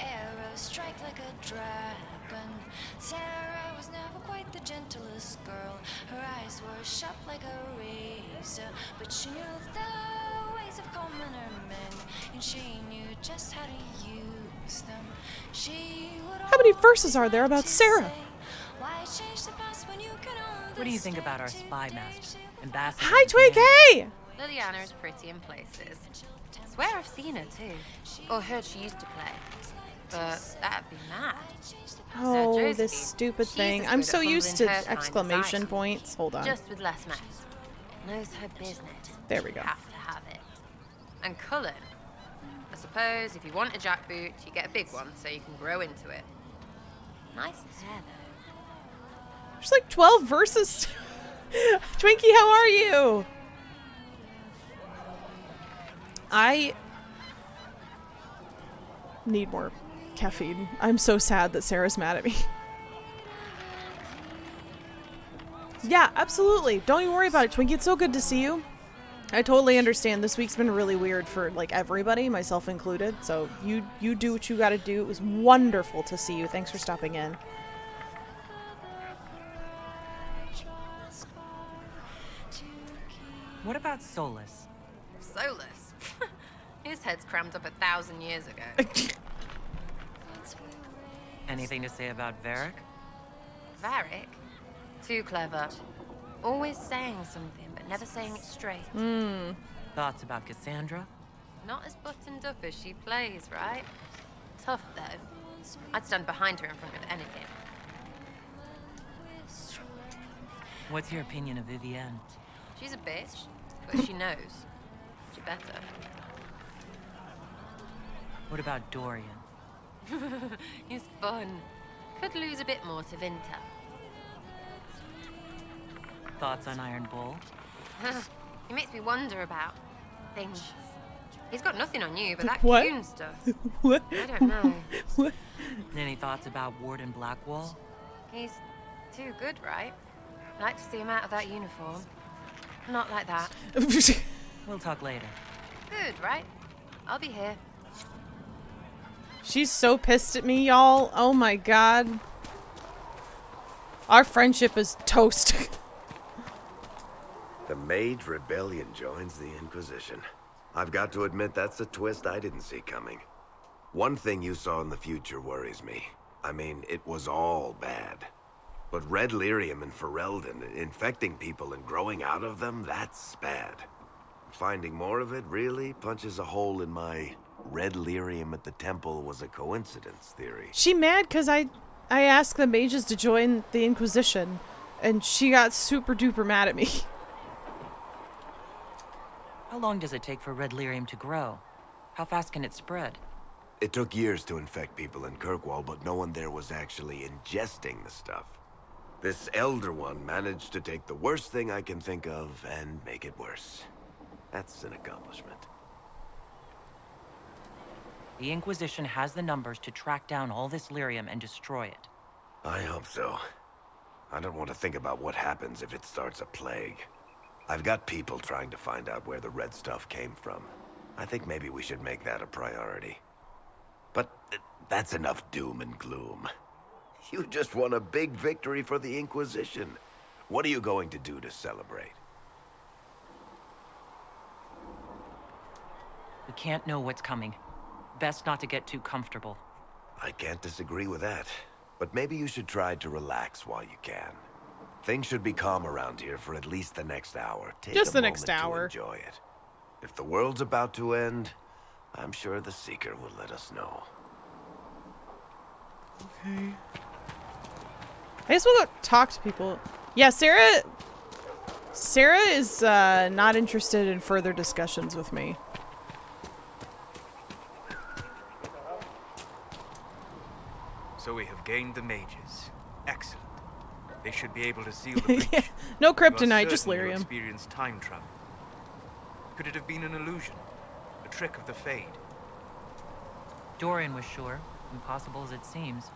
Arrows strike like a dragon. Sarah was never quite the gentlest girl. Her eyes were sharp like a razor, but she knew the ways of commoner men, and she knew just how to use them. She would How many verses are there about Sarah? why change the past when you can own What do you think about our spy master, Ambassador? Hi, Twig. Hey! Liliana is pretty in places. Swear I've seen her too, or heard she used to play. But that'd be mad. Oh, this stupid thing. I'm so used to exclamation points. Hold on. Just with less mess. Knows her business. There we go. Have to have it. And Cullen. I suppose if you want a jackboot, you get a big one so you can grow into it. Nice hair though. There's like 12 verses. Twinkie, how are you? I need more caffeine. I'm so sad that Sarah's mad at me. Yeah, absolutely. Don't even worry about it, Twinkie. It's so good to see you. I totally understand. This week's been really weird for like everybody, myself included. So you do what you gotta do. It was wonderful to see you. Thanks for stopping in. What about Solus? Solus? His head's crammed up 1,000 years ago. Anything to say about Varric? Varric? Too clever. Always saying something, but never saying it straight. Thoughts about Cassandra? Not as buttoned up as she plays, right? Tough, though. I'd stand behind her in front of anything. What's your opinion of Vivienne? She's a bitch, but she knows. She better. What about Dorian? He's fun. Could lose a bit more to Vinta. Thoughts on Iron Bull? He makes me wonder about things. He's got nothing on you, but that What? Coon stuff. What? I don't know. What? Any thoughts about Warden Blackwall? He's too good, right? I'd like to see him out of that uniform. Not like that. We'll talk later. Good, right? I'll be here. She's so pissed at me, y'all. Oh my god. Our friendship is toast. The Mage Rebellion joins the Inquisition. I've got to admit that's a twist I didn't see coming. One thing you saw in the future worries me. I mean, it was all bad. But Red Lyrium and Ferelden, infecting people and growing out of them, that's bad. Finding more of it really punches a hole in my Red Lyrium at the temple was a coincidence theory. She mad because I asked the mages to join the Inquisition, and she got super duper mad at me. How long does it take for Red Lyrium to grow? How fast can it spread? It took years to infect people in Kirkwall, but no one there was actually ingesting the stuff. This Elder One managed to take the worst thing I can think of and make it worse. That's an accomplishment. The Inquisition has the numbers to track down all this lyrium and destroy it. I hope so. I don't want to think about what happens if it starts a plague. I've got people trying to find out where the red stuff came from. I think maybe we should make that a priority. But that's enough doom and gloom. You just won a big victory for the Inquisition. What are you going to do to celebrate? We can't know what's coming. Best not to get too comfortable. I can't disagree with that. But maybe you should try to relax while you can. Things should be calm around here for at least the next hour. Take Just a the next moment to hour. enjoy it. If the world's about to end, I'm sure the Seeker will let us know. Okay. I guess we'll go talk to people. Yeah, Sarah is not interested in further discussions with me. So we have gained the mages. Excellent. They should be able to seal the breach. No You are kryptonite, just certain you lyrium. experience time travel. Could it have been an illusion? A trick of the Fade? Dorian was sure, impossible as it seems.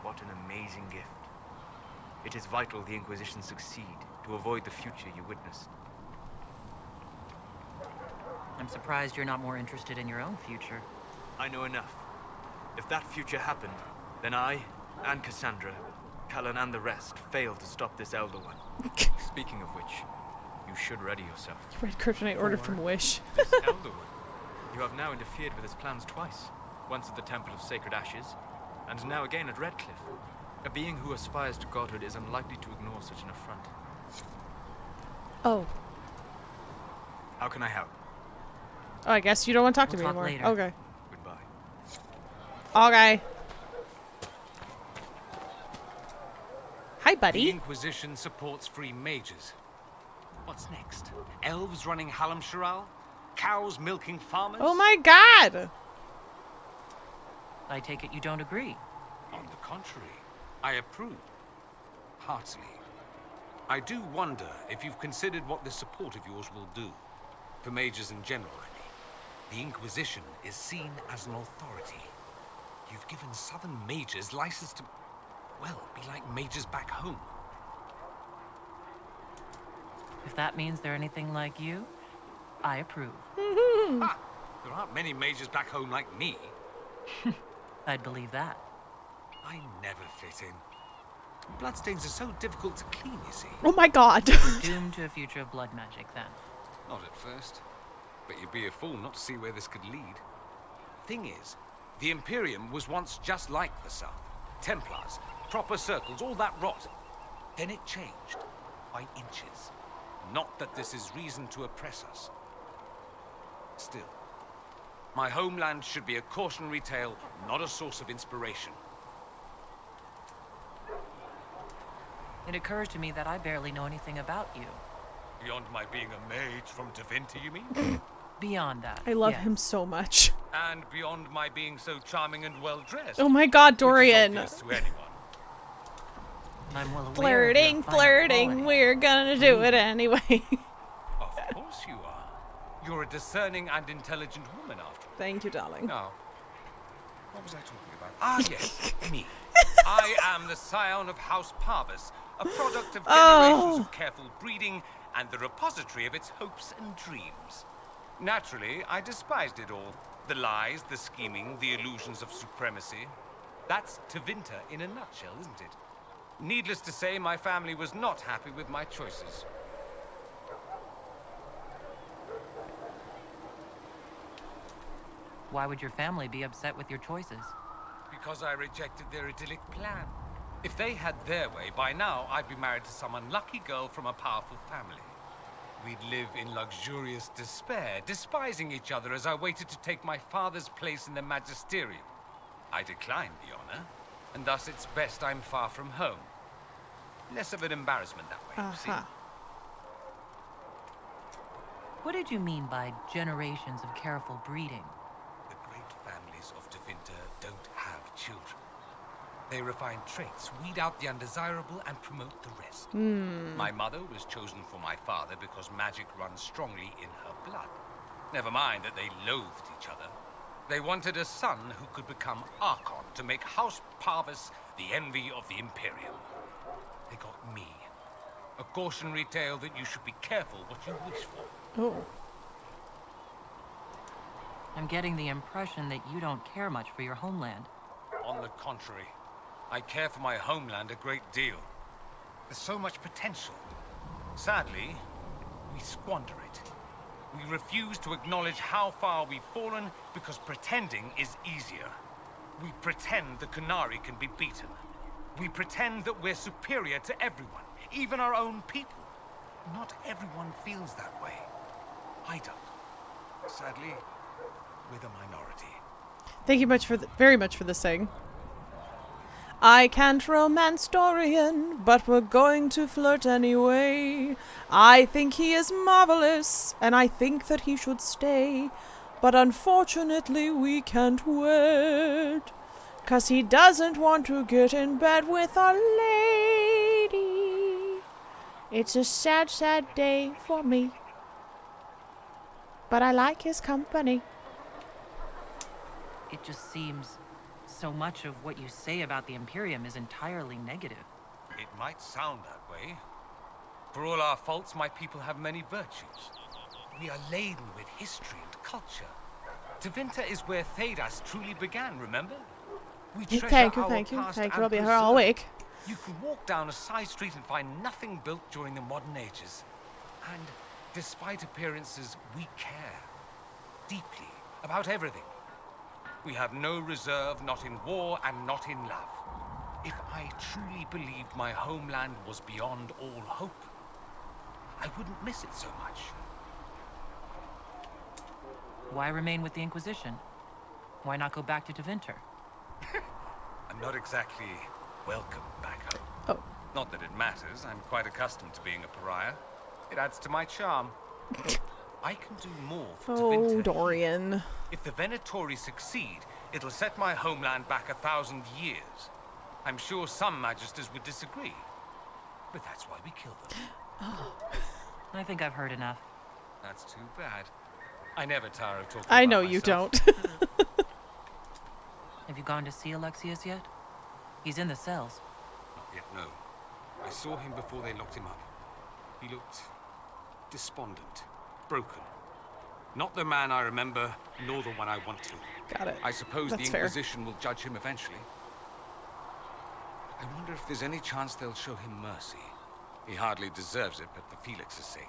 What an amazing gift. It is vital the Inquisition succeed to avoid the future you witnessed. I'm surprised you're not more interested in your own future. I know enough. If that future happened, then I, and Cassandra, Callan and the rest, failed to stop this Elder One. Speaking of which, you should ready yourself. Red Kryptonite order from Wish. This Elder One. You have now interfered with his plans twice. Once at the Temple of Sacred Ashes, and now again at Redcliffe. A being who aspires to godhood is unlikely to ignore such an affront. Oh. How can I help? Oh, I guess you don't want to talk to me We'll talk anymore. later. Okay. Goodbye. Okay. Hi, The buddy. Inquisition supports free mages. What's next? Elves running Hallam Sharal? Cows milking farmers? Oh my god! I take it you don't agree. On the contrary, I approve. Heartily. I do wonder if you've considered what this support of yours will do. For mages in general, I mean. The Inquisition is seen as an authority. You've given southern mages license to, well, be like mages back home. If that means they're anything like you, I approve. Ha! There aren't many mages back home like me. I'd believe that. I never fit in. Bloodstains are so difficult to clean, you see. Oh my god. Doomed to a future of blood magic, then. Not at first. But you'd be a fool not to see where this could lead. Thing is, the Imperium was once just like the South. Templars, proper circles, all that rot. Then it changed. By inches. Not that this is reason to oppress us. Still, my homeland should be a cautionary tale, not a source of inspiration. It occurs to me that I barely know anything about you. Beyond my being a mage from Divinity, you mean? Beyond that, I love yes. him so much. And beyond my being so charming and well-dressed. Oh my god, Dorian. Which is obvious to anyone. I'm well aware Flirting, of your fine flirting. quality. We're gonna do it anyway. Of course you are. You're a discerning and intelligent woman, after all. Thank you, darling. Now, what was I talking about? Ah, yes, me. I am the scion of House Parvis, a product of generations of careful breeding and the repository of its hopes and dreams. Naturally, I despised it all. The lies, the scheming, the illusions of supremacy. That's Tevinter in a nutshell, isn't it? Needless to say, my family was not happy with my choices. Why would your family be upset with your choices? Because I rejected their idyllic plan. If they had their way, by now I'd be married to some unlucky girl from a powerful family. We'd live in luxurious despair, despising each other as I waited to take my father's place in the magisterium. I declined the honor, and thus it's best I'm far from home. Less of an embarrassment that way, you see. What did you mean by generations of careful breeding? The great families of Tevinter don't have children. They refine traits, weed out the undesirable, and promote the rest. My mother was chosen for my father because magic runs strongly in her blood. Never mind that they loathed each other. They wanted a son who could become Archon to make House Parvis the envy of the Imperium. They got me. A cautionary tale that you should be careful what you wish for. Oh. I'm getting the impression that you don't care much for your homeland. On the contrary, I care for my homeland a great deal. There's so much potential. Sadly, we squander it. We refuse to acknowledge how far we've fallen because pretending is easier. We pretend the Qunari can be beaten. We pretend that we're superior to everyone, even our own people. Not everyone feels that way. I don't. Sadly, we're the minority. Thank you very much for the sing. I can't romance Dorian, but we're going to flirt anyway. I think he is marvelous, and I think that he should stay. But unfortunately, we can't wed, 'cause he doesn't want to get in bed with our lady. It's a sad, sad day for me. But I like his company. It just seems so much of what you say about the Imperium is entirely negative. It might sound that way. For all our faults, my people have many virtues. We are laden with history and culture. Tevinter is where Thedas truly began, remember? We treasure Thank you, our thank you, past thank you. and I'll be here all preserve it. week. You can walk down a side street and find nothing built during the modern ages. And despite appearances, we care deeply about everything. We have no reserve, not in war and not in love. If I truly believed my homeland was beyond all hope, I wouldn't miss it so much. Why remain with the Inquisition? Why not go back to Tevinter? I'm not exactly welcome back home. Oh. Not that it matters. I'm quite accustomed to being a pariah. It adds to my charm. I can do more for Tevinter. Dorian. If the Venatori succeed, it'll set my homeland back 1,000 years. I'm sure some magisters would disagree, but that's why we kill them. I think I've heard enough. That's too bad. I never tire of talking I about know you myself. don't. Have you gone to see Alexius yet? He's in the cells. Not yet, no. I saw him before they locked him up. He looked despondent, broken. Not the man I remember, nor the one I want to. Got it. I suppose That's the fair. Inquisition will judge him eventually. I wonder if there's any chance they'll show him mercy. He hardly deserves it, but for Felix's sake.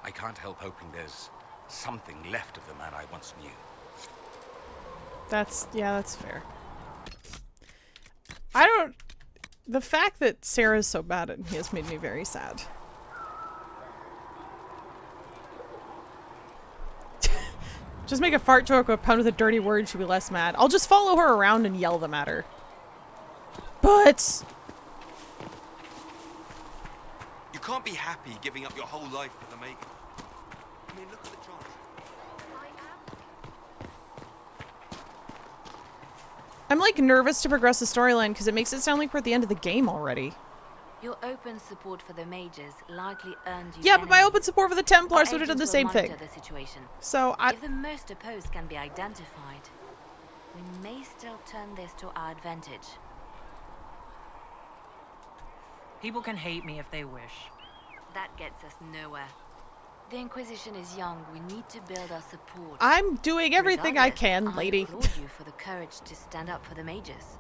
I can't help hoping there's something left of the man I once knew. That's fair. The fact that Sarah's so bad at me has made me very sad. Just make a fart joke or pound with a dirty word, she'll be less mad. I'll just follow her around and yell them at her. But You can't be happy giving up your whole life for the making. I mean, look at the chance. I'm like nervous to progress the storyline because it makes it sound like we're at the end of the game already. Your open support for the mages likely earned you. Yeah, but my enemies. open support for the Templars Our would have done the agents same will thing. monitor the situation. So If the most opposed can be identified, we may still turn this to our advantage. People can hate me if they wish. That gets us nowhere. The Inquisition is young. We need to build our support. I'm doing everything I Regardless, can, lady. I applaud you for the courage to stand up for the mages.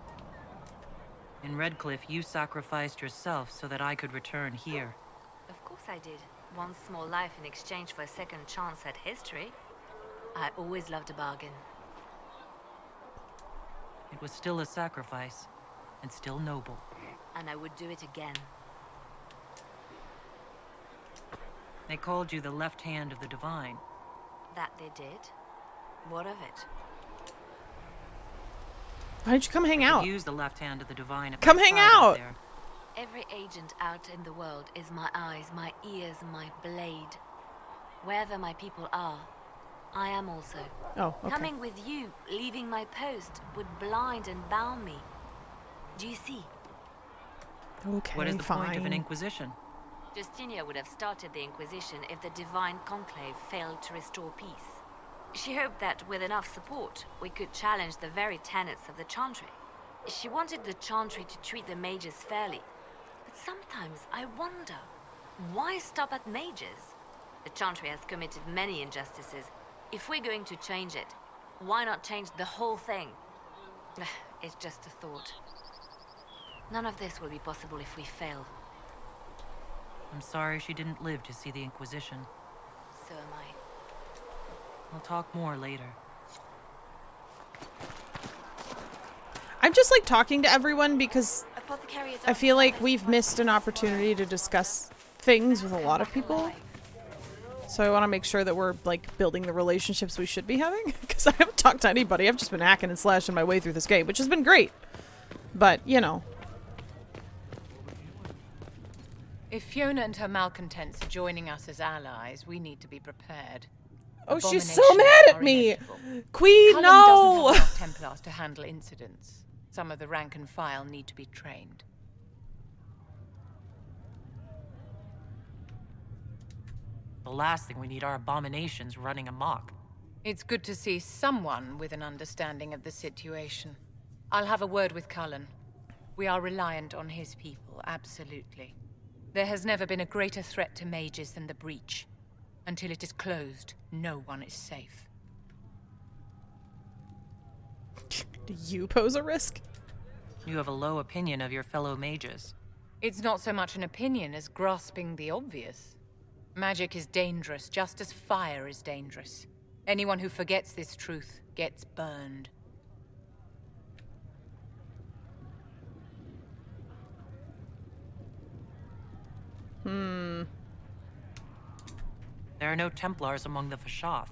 In Redcliffe, you sacrificed yourself so that I could return here. Of course I did. One small life in exchange for a second chance at history. I always loved a bargain. It was still a sacrifice, and still noble. And I would do it again. They called you the left hand of the Divine. That they did. What of it? Why don't you come hang I could out? use the left hand of the Divine. If Come I hang tried out! there. Every agent out in the world is my eyes, my ears, my blade. Wherever my people are, I am also. Oh, okay. Coming with you, leaving my post, would blind and bound me. Do you see? Okay, What is the fine. point of an Inquisition? Justinia would have started the Inquisition if the Divine Conclave failed to restore peace. She hoped that with enough support, we could challenge the very tenets of the Chantry. She wanted the Chantry to treat the mages fairly. But sometimes I wonder, why stop at mages? The Chantry has committed many injustices. If we're going to change it, why not change the whole thing? It's just a thought. None of this will be possible if we fail. I'm sorry she didn't live to see the Inquisition. So am I. We'll talk more later. I'm just like talking to everyone because Apothecary is I feel like we've missed an opportunity to discuss things with a lot of people. So I want to make sure that we're like building the relationships we should be having because I haven't talked to anybody. I've just been hacking and slashing my way through this game, which has been great. But, you know. If Fiona and her malcontents are joining us as allies, we need to be prepared. Oh, she's so Abominations mad at are me! inevitable. Queen, Cullen no! doesn't have enough Templars to handle incidents. Some of the rank and file need to be trained. The last thing we need are abominations running amok. It's good to see someone with an understanding of the situation. I'll have a word with Cullen. We are reliant on his people, absolutely. There has never been a greater threat to mages than the breach. Until it is closed, no one is safe. Do you pose a risk? You have a low opinion of your fellow mages. It's not so much an opinion as grasping the obvious. Magic is dangerous, just as fire is dangerous. Anyone who forgets this truth gets burned. Hmm. There are no Templars among the Fashath.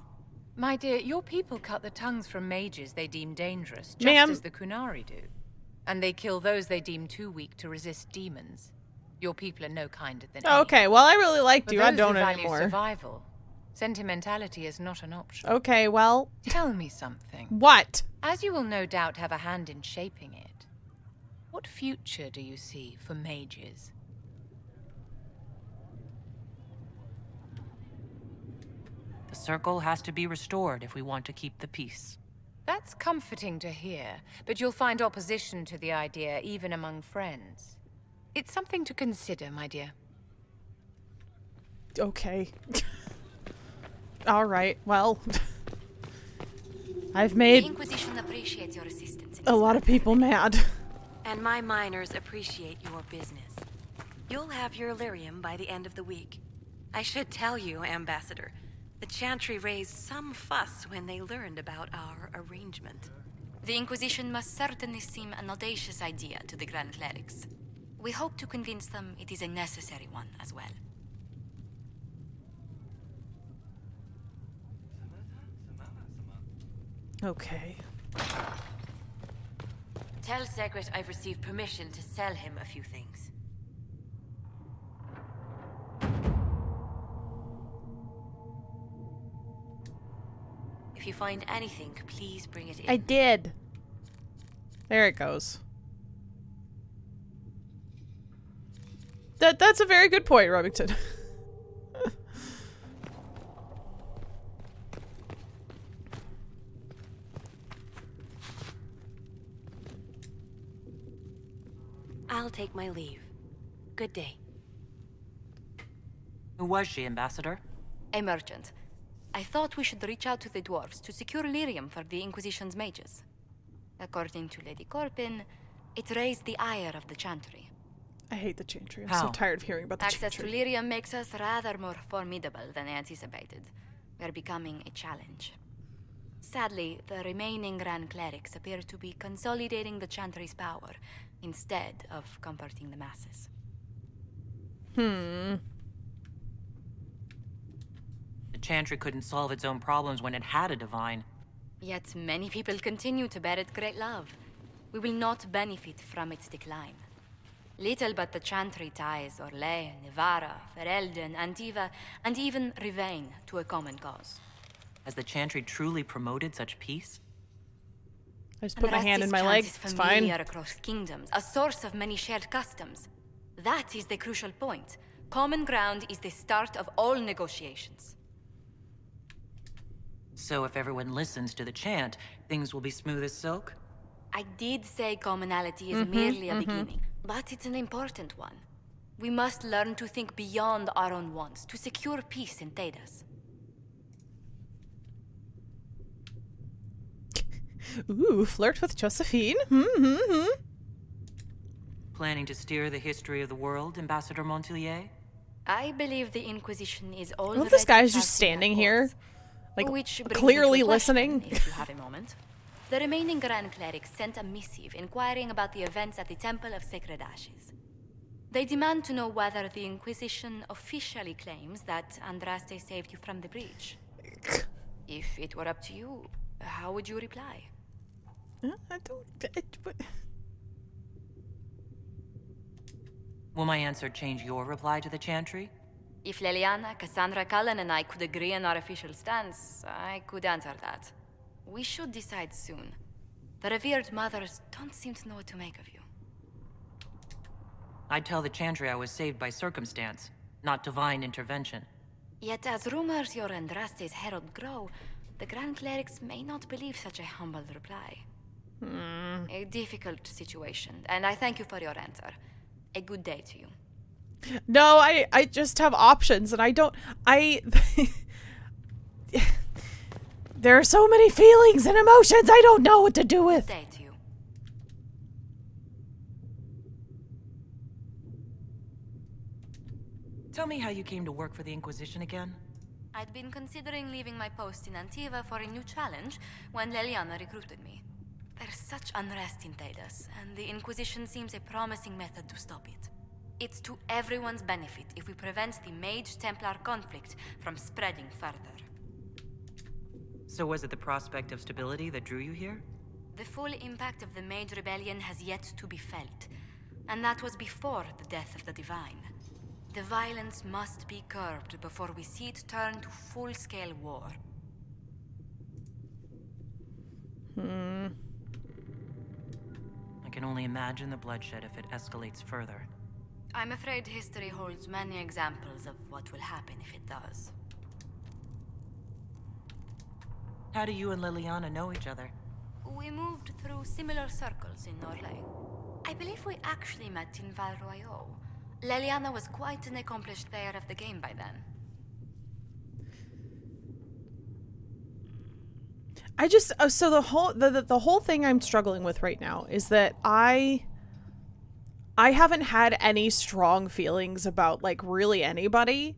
My dear, your people cut the tongues from mages they deem dangerous, just Ma'am. as the Kunari do. And they kill those they deem too weak to resist demons. Your people are no kinder than Okay, well, I really liked For you. I those don't who value anymore. survival, sentimentality is not an option. Okay, well. Tell me something. What? As you will no doubt have a hand in shaping it, what future do you see for mages? The circle has to be restored if we want to keep the peace. That's comforting to hear, but you'll find opposition to the idea even among friends. It's something to consider, my dear. Okay. All right, well. I've made The Inquisition appreciates your assistance. a lot of people mad. And my miners appreciate your business. You'll have your lyrium by the end of the week. I should tell you, Ambassador, the Chantry raised some fuss when they learned about our arrangement. The Inquisition must certainly seem an audacious idea to the Grand Clerics. We hope to convince them it is a necessary one as well. Okay. Tell Segret I've received permission to sell him a few things. If you find anything, please bring it in. I did. There it goes. That's a very good point, Remington. I'll take my leave. Good day. Who was she, Ambassador? A merchant. I thought we should reach out to the dwarves to secure lyrium for the Inquisition's mages. According to Lady Corpin, it raised the ire of the Chantry. I hate the Chantry. I'm How? so tired of hearing about the Access Chantry. to lyrium makes us rather more formidable than anticipated. We're becoming a challenge. Sadly, the remaining Grand Clerics appear to be consolidating the Chantry's power instead of comforting the masses. Hmm. The Chantry couldn't solve its own problems when it had a divine. Yet many people continue to bear it great love. We will not benefit from its decline. Little but the Chantry ties Orlais, Nevarra, Ferelden, Antiva, and even Rivain to a common cause. Has the Chantry truly promoted such peace? I just put my hand in my leg. It's fine. Across kingdoms, a source of many shared customs. That is the crucial point. Common ground is the start of all negotiations. So if everyone listens to the chant, things will be smooth as silk? I did say commonality is merely a beginning, but it's an important one. We must learn to think beyond our own wants to secure peace in Thedas. Ooh, flirt with Josephine. Planning to steer the history of the world, Ambassador Montilier? I believe the Inquisition is I already love this guy's just casting standing a here, course. like, Which brings clearly me to a question, listening. if you have a moment. The remaining Grand Clerics sent a missive inquiring about the events at the Temple of Sacred Ashes. They demand to know whether the Inquisition officially claims that Andraste saved you from the breach. If it were up to you, how would you reply? I don't... Will my answer change your reply to the Chantry? If Leliana, Cassandra, Cullen, and I could agree on our official stance, I could answer that. We should decide soon. The revered mothers don't seem to know what to make of you. I'd tell the Chantry I was saved by circumstance, not divine intervention. Yet as rumors your Andraste's herald grow, the Grand Clerics may not believe such a humble reply. A difficult situation, and I thank you for your answer. A good day to you. No, I just have options, and there are so many feelings and emotions I don't know what to do with. Good day to you. Tell me how you came to work for the Inquisition again? I'd been considering leaving my post in Antiva for a new challenge when Leliana recruited me. There's such unrest in Thedas, and the Inquisition seems a promising method to stop it. It's to everyone's benefit if we prevent the Mage-Templar conflict from spreading further. So was it the prospect of stability that drew you here? The full impact of the Mage Rebellion has yet to be felt, and that was before the death of the Divine. The violence must be curbed before we see it turn to full-scale war. I can only imagine the bloodshed if it escalates further. I'm afraid history holds many examples of what will happen if it does. How do you and Liliana know each other? We moved through similar circles in Norlay. I believe we actually met in Val Royeaux. Leliana was quite an accomplished player of the game by then. I just so the whole thing I'm struggling with right now is that I haven't had any strong feelings about like really anybody,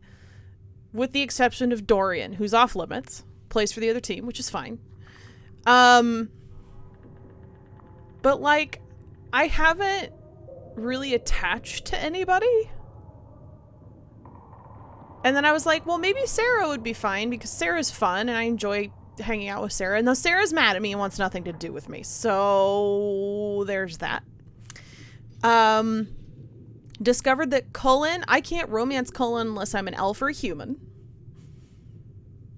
with the exception of Dorian, who's off limits, plays for the other team, which is fine. But like I haven't really attached to anybody. And then I was like, well, maybe Sarah would be fine because Sarah's fun and I enjoy hanging out with Sarah. And now Sarah's mad at me and wants nothing to do with me. So there's that. Discovered that Cullen, I can't romance Cullen unless I'm an elf or a human.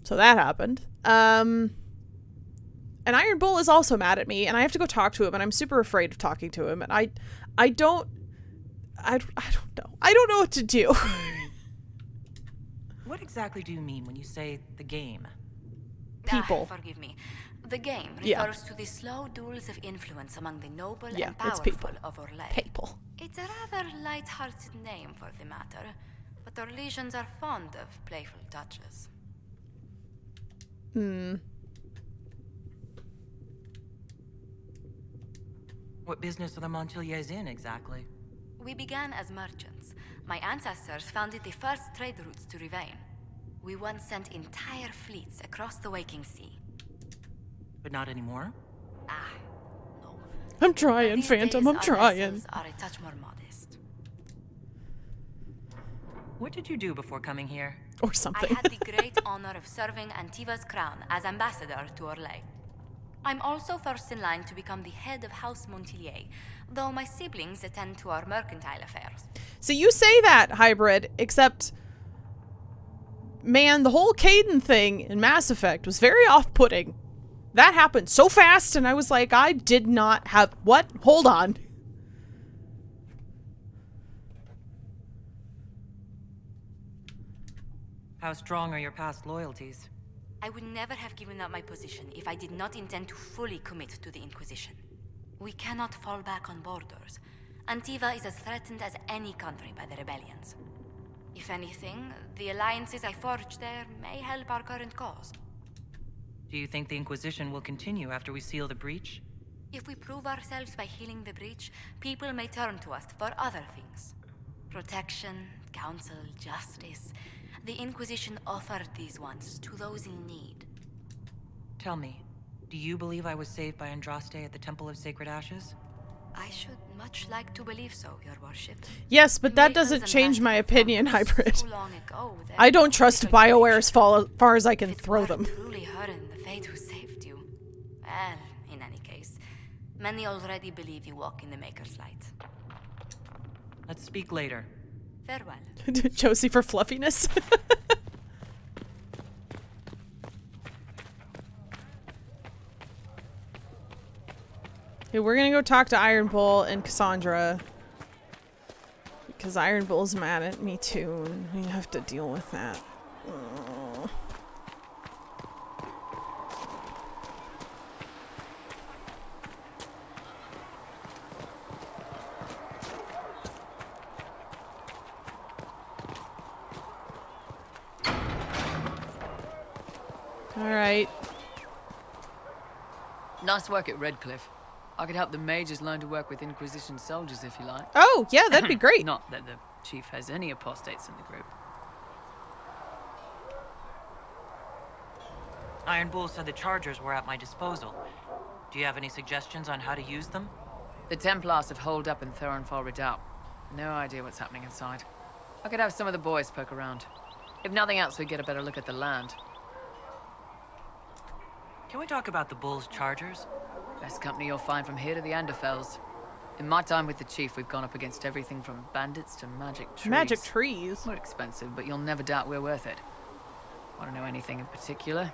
So that happened. And Iron Bull is also mad at me and I have to go talk to him and I'm super afraid of talking to him and I don't know. I don't know what to do. What exactly do you mean when you say the game? People. Forgive me. The game refers to the slow duels of influence among the noble and powerful of Orlais. People. It's a rather light-hearted name for the matter, but Orlesians are fond of playful touches. What business are the Montiliers in, exactly? We began as merchants. My ancestors founded the first trade routes to Rivain. We once sent entire fleets across the Waking Sea. But not anymore? No. I'm trying, Phantom, I'm trying. Our vessels are a touch more modest. What did you do before coming here? Or something. I had the great honor of serving Antiva's crown as ambassador to Orlais. I'm also first in line to become the head of House Montilier, though my siblings attend to our mercantile affairs. So you say that, Hybrid, except, man, the whole Caden thing in Mass Effect was very off-putting. That happened so fast, and I was like, I did not have... What? Hold on. How strong are your past loyalties? I would never have given up my position if I did not intend to fully commit to the Inquisition. We cannot fall back on borders. Antiva is as threatened as any country by the rebellions. If anything, the alliances I forged there may help our current cause. Do you think the Inquisition will continue after we seal the breach? If we prove ourselves by healing the breach, people may turn to us for other things. Protection, counsel, justice. The Inquisition offered these once to those in need. Tell me, do you believe I was saved by Andraste at the Temple of Sacred Ashes? I should much like to believe so, Your Worship. Yes, but that doesn't change my opinion, Hybrid. I don't trust BioWare as far as I can throw them. Truly her and the Fate who saved you. Well, in any case, many already believe you walk in the Maker's light. Let's speak later. Farewell. Josie for fluffiness. Okay, we're gonna go talk to Iron Bull and Cassandra. Because Iron Bull's mad at me too, and we have to deal with that. Alright. Nice work at Redcliffe. I could help the mages learn to work with Inquisition soldiers if you like. Oh, yeah, that'd be great. Not that the chief has any apostates in the group. Iron Bull said the chargers were at my disposal. Do you have any suggestions on how to use them? The Templars have holed up in Thorinfall Redoubt. No idea what's happening inside. I could have some of the boys poke around. If nothing else, we get a better look at the land. Can we talk about the Bull's chargers? Best company you'll find from here to the Anderfells. In my time with the chief, we've gone up against everything from bandits to magic trees. Magic trees? We're expensive, but you'll never doubt we're worth it. Want to know anything in particular?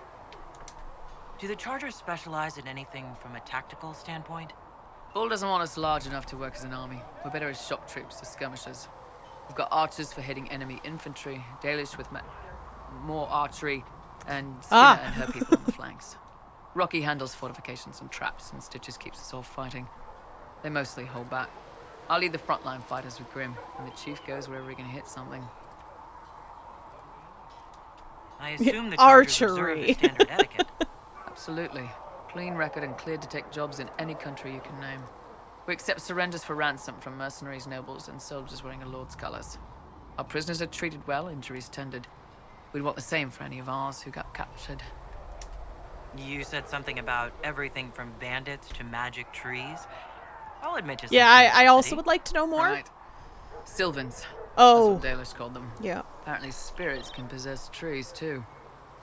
Do the chargers specialize in anything from a tactical standpoint? Bull doesn't want us large enough to work as an army. We're better as shock troops, as skirmishers. We've got archers for hitting enemy infantry, Dalish with more archery, and Skinner and her people on the flanks. Rocky handles fortifications and traps, and Stitches keeps us all fighting. They mostly hold back. I'll lead the frontline fighters with Grim, and the chief goes wherever he can hit something. I assume the chargers observe Archery. the standard etiquette. Absolutely. Clean record and cleared to take jobs in any country you can name. We accept surrenders for ransom from mercenaries, nobles, and soldiers wearing a lord's colours. Our prisoners are treated well, injuries tended. We'd want the same for any of ours who got captured. You said something about everything from bandits to magic trees. I'll admit to some Yeah, I also curiosity. would like to know more. Right. Sylvans. Oh. That's what Dalish called them. Yeah. Apparently spirits can possess trees, too.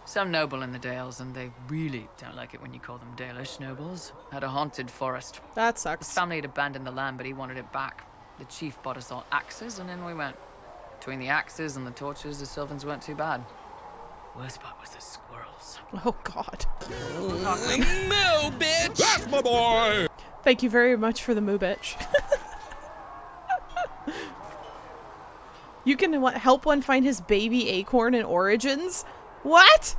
Some noble in the Dales, and they really don't like it when you call them Dalish nobles, had a haunted forest. That sucks. His family had abandoned the land, but he wanted it back. The chief bought us all axes, and in we went. Between the axes and the torches, the Sylvans weren't too bad. Worst part was the squirrels. Oh, God. Moo, bitch! That's my boy! Thank you very much for the moo bitch. You can help one find his baby acorn in Origins? What?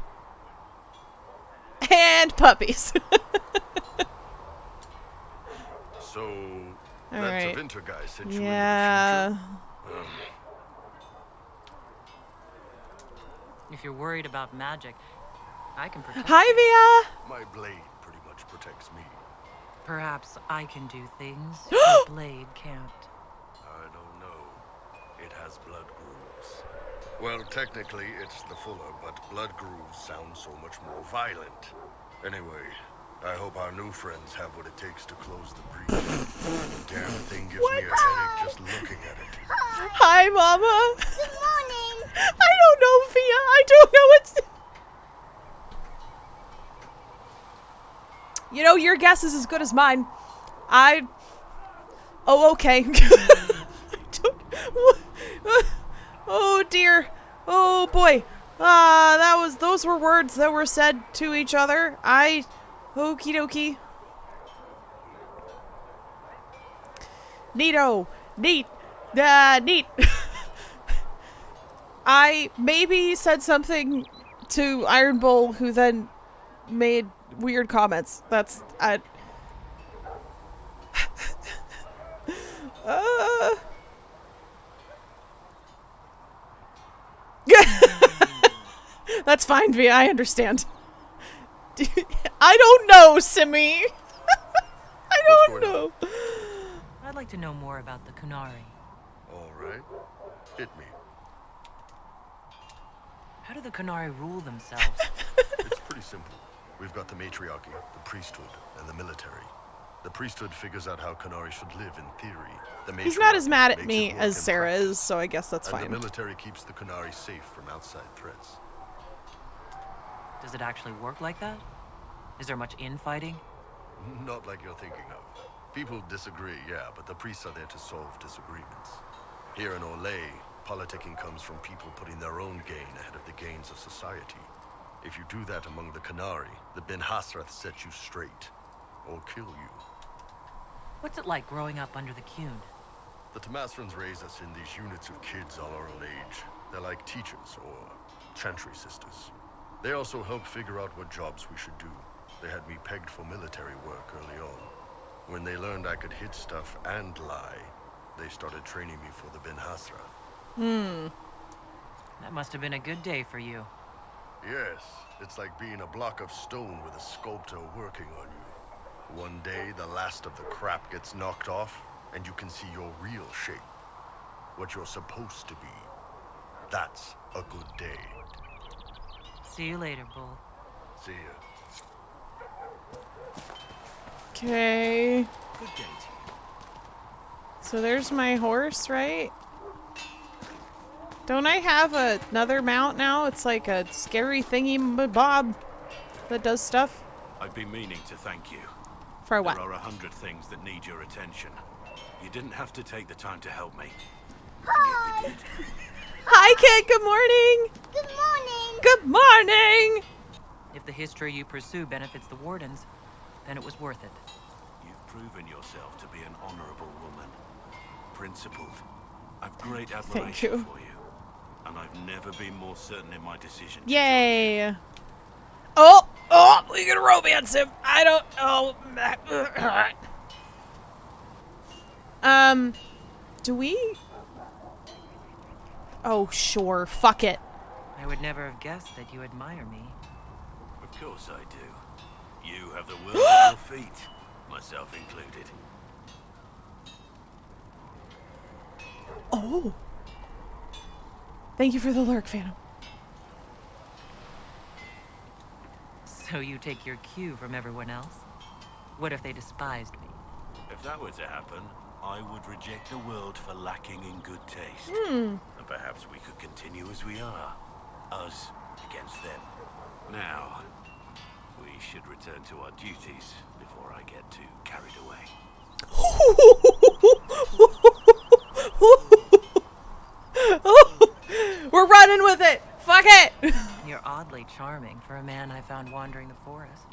And puppies. So, All that's right. a Winter guy sent you Yeah. into the future? If you're worried about magic, I can protect Hi, you. Via. My blade pretty much protects me. Perhaps I can do things the blade can't. I don't know. It has blood grooves. Well, technically, it's the Fuller, but blood grooves sound so much more violent. Anyway, I hope our new friends have what it takes to close the breach. The damn thing gives me a headache just looking at it. Hi, Mama. Good morning. I don't know, Via. I don't know what's... You know, your guess is as good as mine. Oh, okay. Oh, dear. Oh, boy. Those were words that were said to each other. Okie dokie. Neato. Neat. Neat. I maybe said something to Iron Bull, who then made weird comments. That's... That's fine, Via. I understand. I don't know, Simi. I don't know. I'd like to know more about the Kunari. All right. Hit me. How do the Kunari rule themselves? It's pretty simple. We've got the matriarchy, the priesthood, and the military. The priesthood figures out how Kunari should live in theory. The He's not as mad at makes me it work as in Sarah practice. is, so I guess that's And fine. the military keeps the Kunari safe from outside threats. Does it actually work like that? Is there much infighting? Not like you're thinking of. People disagree, yeah, but the priests are there to solve disagreements. Here in Olay, politicking comes from people putting their own gain ahead of the gains of society. If you do that among the Kunari, the Ben Hasrath set you straight, or kill you. What's it like growing up under the Qun? The Tamasrans raise us in these units of kids all our own age. They're like teachers, or chantry sisters. They also help figure out what jobs we should do. They had me pegged for military work early on. When they learned I could hit stuff and lie, they started training me for the Ben Hasrath. That must have been a good day for you. Yes, it's like being a block of stone with a sculptor working on you. One day, the last of the crap gets knocked off, and you can see your real shape. What you're supposed to be. That's a good day. See you later, Bull. See ya. Okay. Good day to you. So there's my horse, right? Don't I have another mount now? It's like a scary thingy bob that does stuff. I've been meaning to thank you. For what? There are 100 things that need your attention. You didn't have to take the time to help me. Hi! Hi, kid. Good morning. Good morning. Good morning. If the history you pursue benefits the Wardens, then it was worth it. You've proven yourself to be an honorable woman. Principled. I've great admiration for you. And I've never been more certain in my decision. Yay. Oh, we can romance him. I don't know. Do we? Oh, sure. Fuck it. I would never have guessed that you admire me. Of course I do. You have the world at your feet, myself included. Oh. Thank you for the lurk, Phantom. So you take your cue from everyone else? What if they despised me? If that were to happen, I would reject the world for lacking in good taste. Hmm. And perhaps we could continue as we are. Us against them. Now, we should return to our duties before I get too carried away. We're running with it. Fuck it. You're oddly charming for a man I found wandering the forest.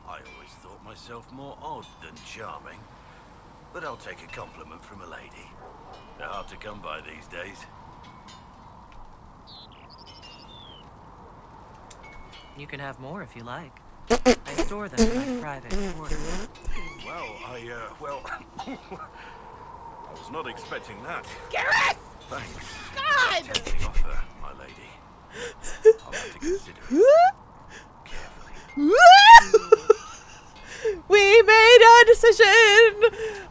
I always thought myself more odd than charming. But I'll take a compliment from a lady. They're hard to come by these days. You can have more if you like. I store them in my private quarters. Well, well... I was not expecting that. Garrus! Thanks. God! Tempting offer, my lady. I'll have to consider it. Carefully. We made a decision.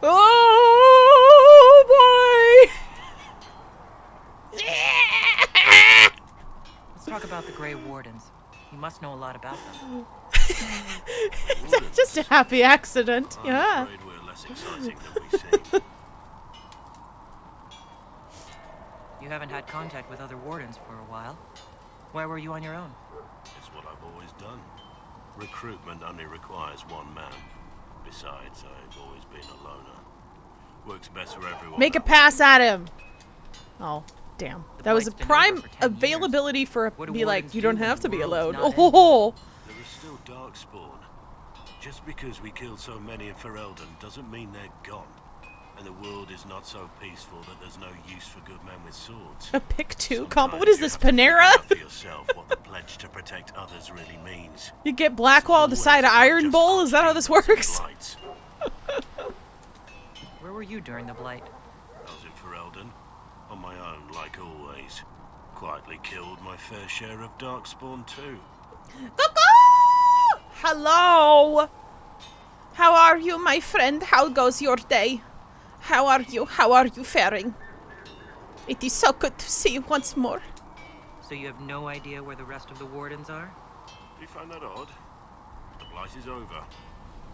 Oh boy. Let's talk about the Grey Wardens. You must know a lot about them. It's just a happy accident. Yeah. I'm afraid we're less exciting than we seem. You haven't had contact with other Wardens for a while. Why were you on your own? It's what I've always done. Recruitment only requires one man. Besides, I've always been a loner. Works best for everyone. Make a pass at him. Oh, damn. That was a prime availability for a be like, you don't have to be alone. Oh. There is still Darkspawn. Just because we killed so many in Ferelden doesn't mean they're gone. And the world is not so peaceful that there's no use for good men with swords. A pick two combo. What is this, Panera? For yourself what the pledge to protect others really means. You get Blackwall beside an Iron Bowl? Is that how this works? Where were you during the Blight? I was in Ferelden. On my own, like always. Quietly killed my fair share of Darkspawn too. Hello. How are you, my friend? How goes your day? How are you? How are you faring? It is so good to see you once more. So you have no idea where the rest of the Wardens are? Do you find that odd? The Blight is over.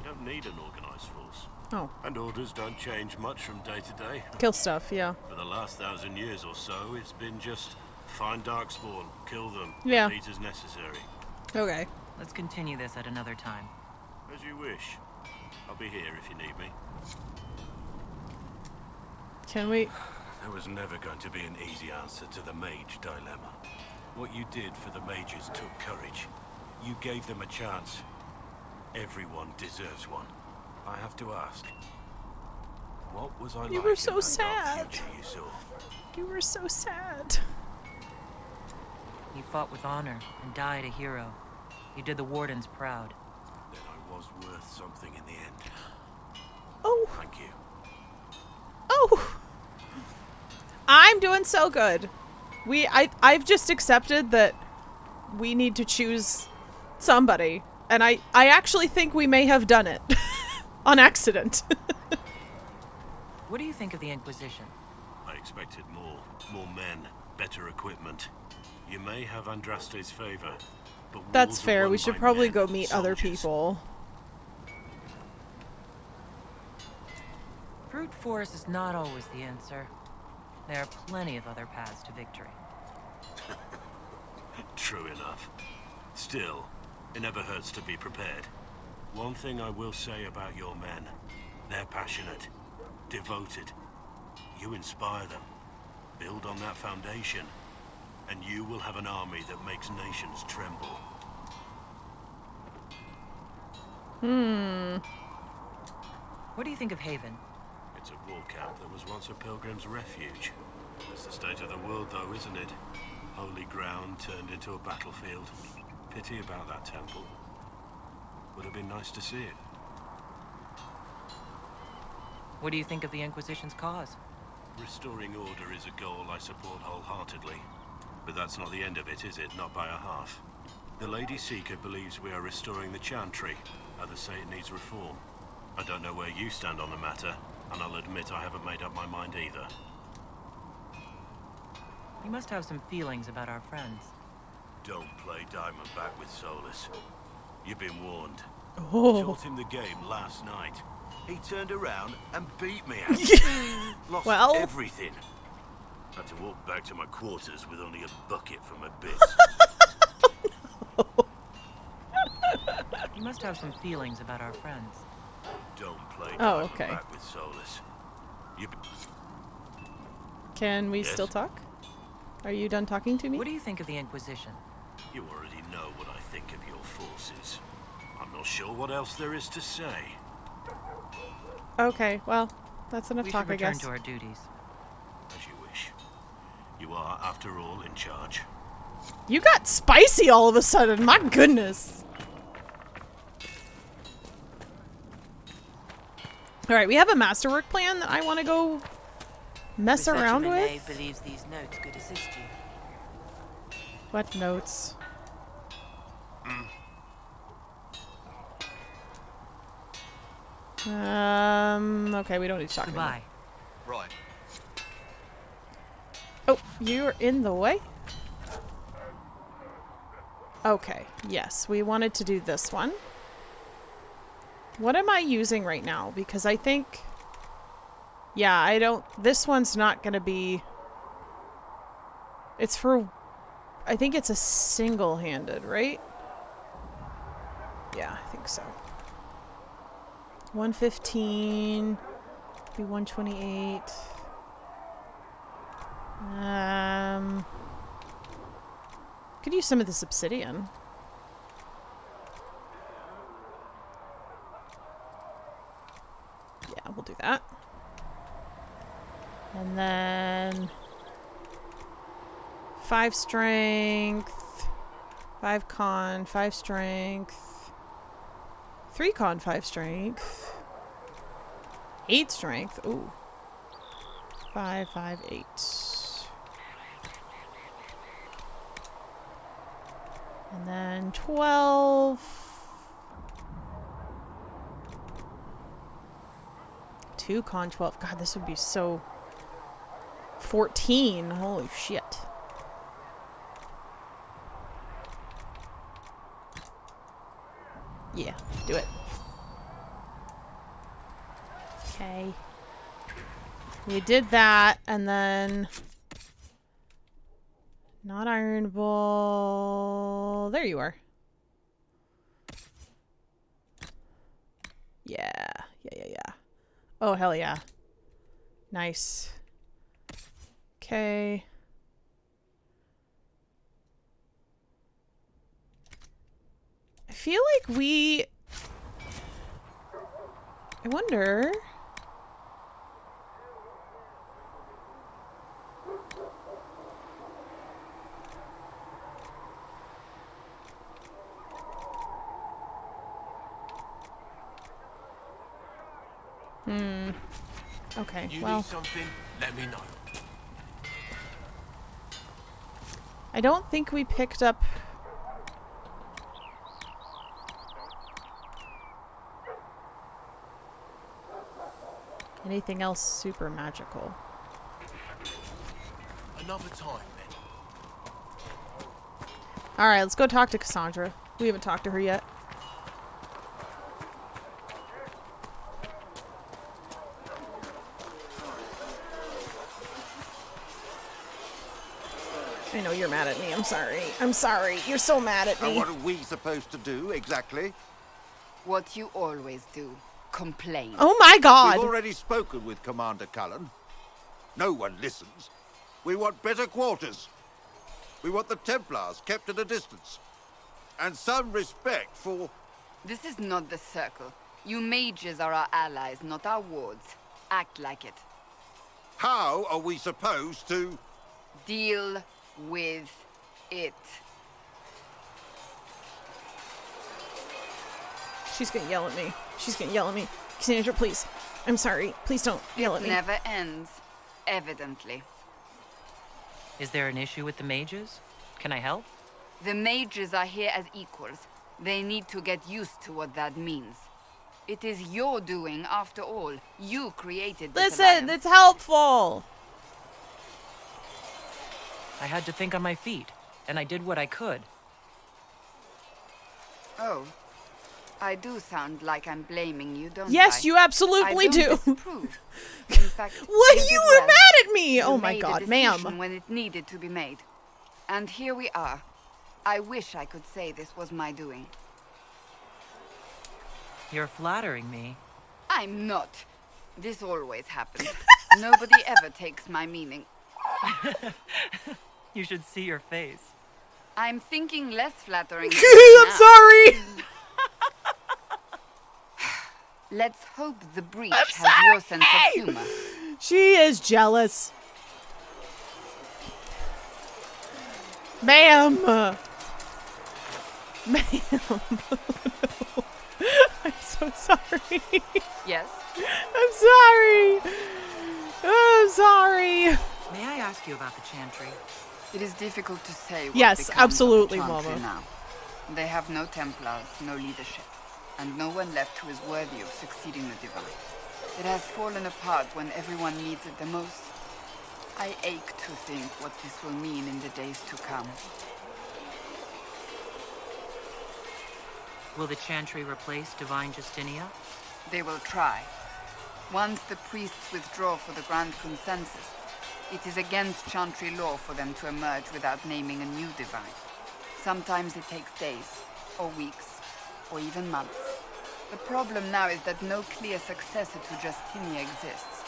You don't need an organized force. Oh. And orders don't change much from day to day. Kill stuff, yeah. For the last 1,000 years or so, it's been just find Darkspawn, kill them, yeah. repeat as necessary. Okay. Let's continue this at another time. As you wish. I'll be here if you need me. Can we? There was never going to be an easy answer to the mage dilemma. What you did for the mages took courage. You gave them a chance. Everyone deserves one. I have to ask, what was I like? You were so in that sad. dark future you saw? You were so sad. You fought with honor and died a hero. You did the Wardens proud. Then I was worth something in the end. Oh. Thank you. Oh. I'm doing so good. I've just accepted that we need to choose somebody. And I actually think we may have done it. On accident. What do you think of the Inquisition? I expected more. More men, better equipment. You may have Andraste's favor, but That's wars are fair. won We should by probably men, go meet other soldiers. people. Brute force is not always the answer. There are plenty of other paths to victory. True enough. Still, it never hurts to be prepared. One thing I will say about your men, they're passionate, devoted. You inspire them. Build on that foundation, and you will have an army that makes nations tremble. What do you think of Haven? It's a war camp that was once a pilgrim's refuge. It's the state of the world, though, isn't it? Holy ground turned into a battlefield. Pity about that temple. Would have been nice to see it. What do you think of the Inquisition's cause? Restoring order is a goal I support wholeheartedly. But that's not the end of it, is it? Not by a half. The Lady Seeker believes we are restoring the Chantry. Others say it needs reform. I don't know where you stand on the matter, and I'll admit I haven't made up my mind either. You must have some feelings about our friends. Don't play Diamondback with Solus. You've been warned. Oh. Taught him the game last night. He turned around and beat me out. Lost Well. everything. Had to walk back to my quarters with only a bucket for my bits. You must have some feelings about our friends. Don't play Oh, okay. Diamondback with Solus. Can we Yes? still talk? Are you done talking to me? What do you think of the Inquisition? You already know what I think of your forces. I'm not sure what else there is to say. Okay, well, that's enough We talk, should I return guess. to our duties. As you wish. You are, after all, in charge. You got spicy all of a sudden, my goodness. Alright, we have a masterwork plan that I want to go mess around with. believes these notes could assist you. What notes? Okay, we don't need to talk Goodbye. Right. Oh, you're in the way? Okay, yes, we wanted to do this one. What am I using right now? Because I think... Yeah, I don't... This one's not going to be... It's for... I think it's a single-handed, right? Yeah, I think so. 115... Be 128... Could use some of this obsidian. Yeah, we'll do that. And then 5 strength, 5 con, 5 strength, 3 con, 5 strength, 8 strength. Ooh. 5, 5, 8. And then 12. 2 con 12. God, this would be so... 14. Holy shit. Yeah, do it. Okay. We did that, and then... Not iron ball. There you are. Yeah. Yeah. Oh, hell yeah. Nice. Okay. I feel like we... I wonder... Okay, You well... need something? Let me know. I don't think we picked up Anything else super magical? Another time, then. Alright, let's go talk to Cassandra. We haven't talked to her yet. I know you're mad at me. I'm sorry. I'm sorry. You're so mad at me. And what are we supposed to do, exactly? What you always do. Complain. Oh my god! We've already spoken with Commander Cullen. No one listens. We want better quarters. We want the Templars kept at a distance. And some respect for... This is not the Circle. You mages are our allies, not our wards. Act like it. How are we supposed to... Deal with it. She's gonna yell at me. She's gonna yell at me. Cassandra, please. I'm sorry. Please don't yell at me. It never ends. Evidently. Is there an issue with the mages? Can I help? The mages are here as equals. They need to get used to what that means. It is your doing, after all. You created this Listen, alliance. it's helpful! I had to think on my feet, and I did what I could. Oh. I do sound like I'm blaming you, don't I? Yes, you absolutely I don't do. disapprove. In fact, What? you You did were well. mad at me! You Oh my made a god, ma'am. decision when it needed to be made. And here we are. I wish I could say this was my doing. You're flattering me. I'm not. This always happens. Nobody ever takes my meaning. You should see your face. I'm thinking less flattering. I'm sorry! Let's hope the breach has your sense of humor. She is jealous. Ma'am! Ma'am. I'm so sorry. Yes? I'm sorry. I'm sorry. May I ask you about the Chantry? It is difficult to say what Yes, becomes absolutely, of the Chantry Mama. now. They have no Templars, no leadership, and no one left who is worthy of succeeding the Divine. It has fallen apart when everyone needs it the most. I ache to think what this will mean in the days to come. Will the Chantry replace Divine Justinia? They will try. Once the priests withdraw for the Grand Consensus, it is against Chantry law for them to emerge without naming a new Divine. Sometimes it takes days, or weeks, or even months. The problem now is that no clear successor to Justinia exists.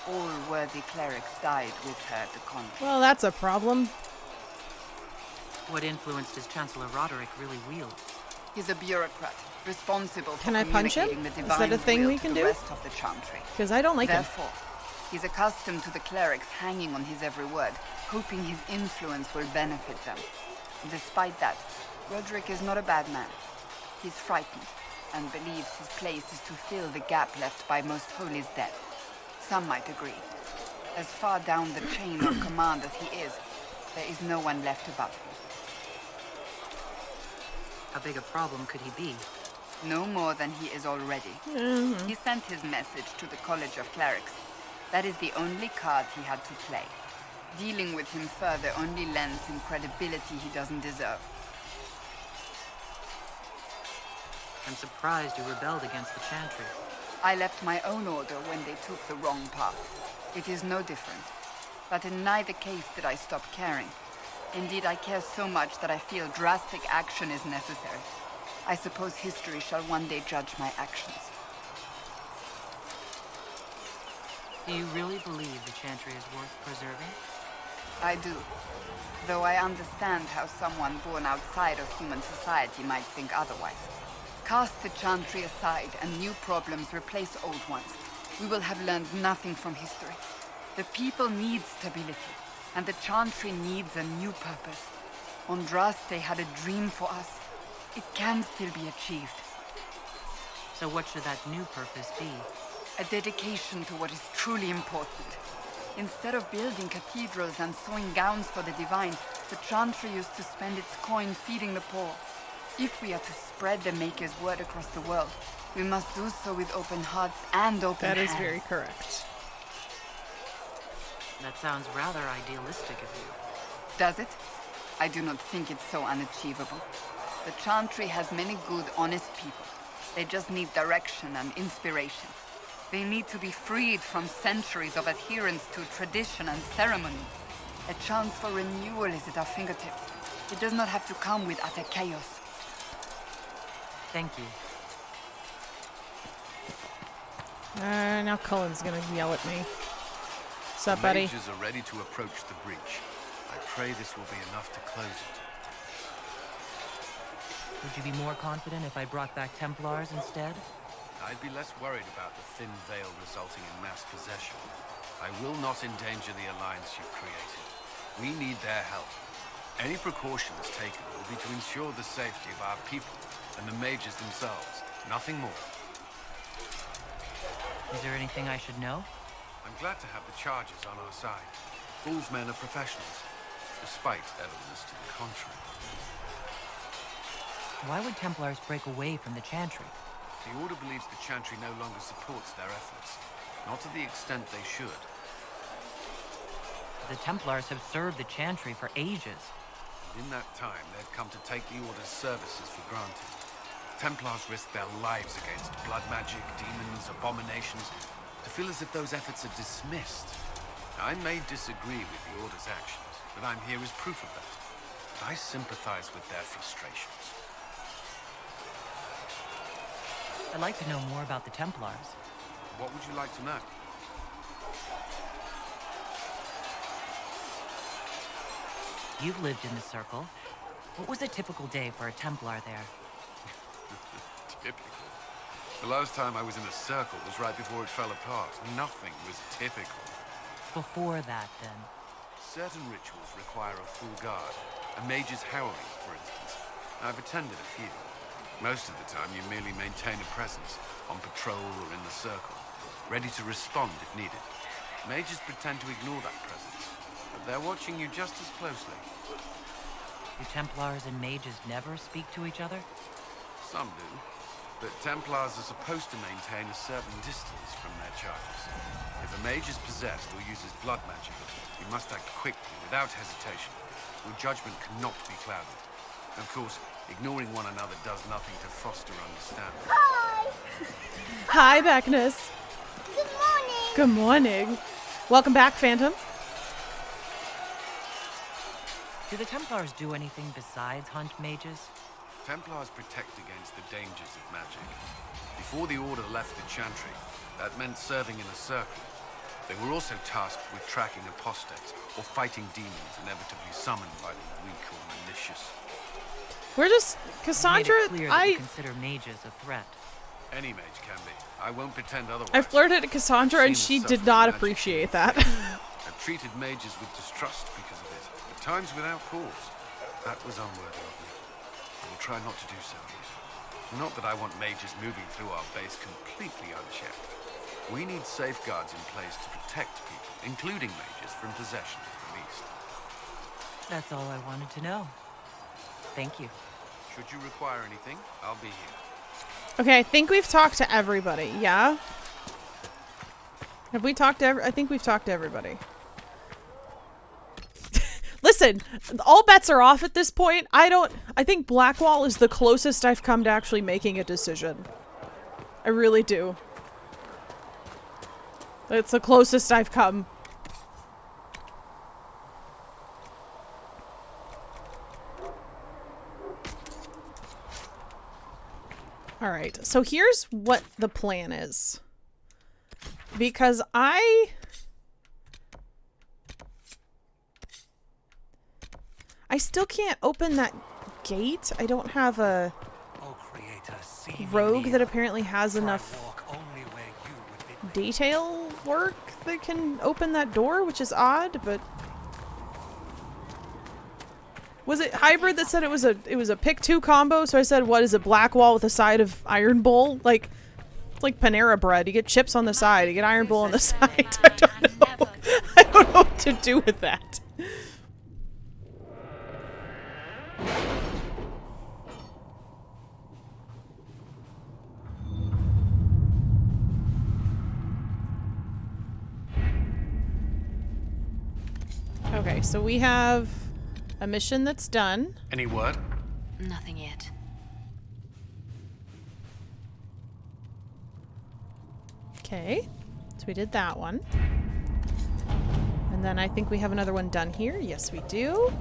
All worthy clerics died with her at the convent. Well, that's a problem. What influence does Chancellor Roderick really wield? He's a bureaucrat, responsible for Can I punch him? communicating the Is that a Divine's thing will we to can the do? rest of the Chantry. Because I don't like him. Therefore, he's accustomed to the clerics hanging on his every word, hoping his influence will benefit them. Despite that, Roderick is not a bad man. He's frightened, and believes his place is to fill the gap left by Most Holy's death. Some might agree. As far down the chain of command as he is, there is no one left above him. How big a problem could he be? No more than he is already. Mhm. He sent his message to the College of Clerics. That is the only card he had to play. Dealing with him further only lends him credibility he doesn't deserve. I'm surprised you rebelled against the Chantry. I left my own order when they took the wrong path. It is no different. But in neither case did I stop caring. Indeed, I care so much that I feel drastic action is necessary. I suppose history shall one day judge my actions. Do you really believe the Chantry is worth preserving? I do. Though I understand how someone born outside of human society might think otherwise. Cast the Chantry aside and new problems replace old ones. We will have learned nothing from history. The people need stability, and the Chantry needs a new purpose. Andraste had a dream for us. It can still be achieved. So what should that new purpose be? A dedication to what is truly important. Instead of building cathedrals and sewing gowns for the Divine, the Chantry used to spend its coin feeding the poor. If we are to spread the Maker's word across the world, We must do so with open hearts and open hands. That is very correct. That sounds rather idealistic of you. Does it? I do not think it's so unachievable. The Chantry has many good, honest people. They just need direction and inspiration. They need to be freed from centuries of adherence to tradition and ceremony. A chance for renewal is at our fingertips. It does not have to come with utter chaos. Thank you. Now Cullen's gonna yell at me. What's up, The buddy? mages are ready to approach the breach. I pray this will be enough to close it. Would you be more confident if I brought back Templars instead? I'd be less worried about the thin veil resulting in mass possession. I will not endanger the alliance you've created. We need their help. Any precautions taken will be to ensure the safety of our people and the mages themselves. Nothing more. Is there anything I should know? I'm glad to have the charges on our side. Fool's men are professionals, despite evidence to the contrary. Why would Templars break away from the Chantry? The Order believes the Chantry no longer supports their efforts. Not to the extent they should. The Templars have served the Chantry for ages. In that time, they've come to take the Order's services for granted. Templars risk their lives against blood magic, demons, abominations, to feel as if those efforts are dismissed. I may disagree with the Order's actions, but I'm here as proof of that. I sympathize with their frustrations. I'd like to know more about the Templars. What would you like to know? You've lived in the Circle. What was a typical day for a Templar there? Typical. The last time I was in a circle was right before it fell apart. Nothing was typical. Before that, then? Certain rituals require a full guard. A mage's howling, for instance. I've attended a few. Most of the time, you merely maintain a presence, on patrol or in the circle, ready to respond if needed. Mages pretend to ignore that presence, but they're watching you just as closely. Do Templars and mages never speak to each other? Some do, but Templars are supposed to maintain a certain distance from their charges. If a mage is possessed or uses blood magic, you must act quickly, without hesitation. Your judgment cannot be clouded. Of course, ignoring one another does nothing to foster understanding. Hi! Hi, Beckness. Good morning. Good morning. Welcome back, Phantom. Do the Templars do anything besides hunt mages? Templars protect against the dangers of magic. Before the Order left the Chantry, that meant serving in a circle. They were also tasked with tracking apostates or fighting demons inevitably summoned by the weak or malicious. We're just Cassandra. You made it clear that you consider mages a threat. Any mage can be. I won't pretend otherwise. I flirted at Cassandra and she did not appreciate that. I've treated mages with distrust because of it, at times without cause. That was unworthy of me. I will try not to do so. Not that I want mages moving through our base completely unchecked. We need safeguards in place to protect people, including mages, from possession at the least. That's all I wanted to know. Thank you. Should you require anything, I'll be here. Okay, I think we've talked to everybody, yeah? Have we talked to I think we've talked to everybody. Listen, all bets are off at this point. I think Blackwall is the closest I've come to actually making a decision. I really do. It's the closest I've come. Alright, so here's what the plan is. Because I still can't open that gate. I don't have a rogue that apparently has enough detail work that can open that door, which is odd, but was it Hybrid that said it was a pick 2 combo? So I said, what is it, Blackwall with a side of Iron Bowl? Like, it's like Panera bread. You get chips on the side, you get Iron Bowl on the side. I don't know. I don't know what to do with that. so we have a mission that's done. Any word? Nothing yet. Okay, so we did that one. And then I think we have another one done here. Yes, we do.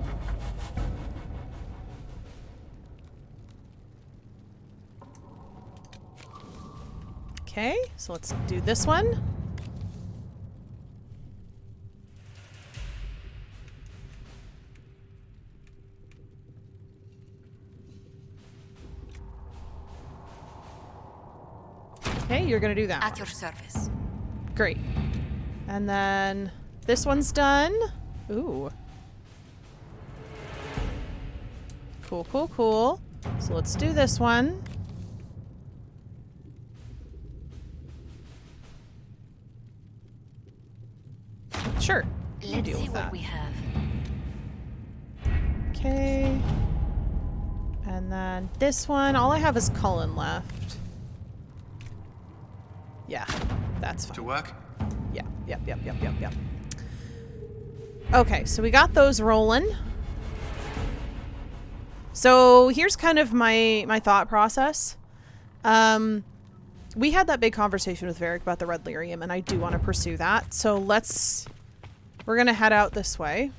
Okay, so let's do this one. Okay, you're gonna do that. At your service. Great. And then this one's done. Ooh. Cool, cool, cool. So let's do this one. Sure. Let's see what we have. Okay. And then this one, all I have is Cullen left. Yeah, that's fine. To work? Yeah, yep. Okay, so we got those rolling. So here's kind of my thought process. We had that big conversation with Varric about the Red Lyrium, and I do want to pursue that. So we're gonna head out this way.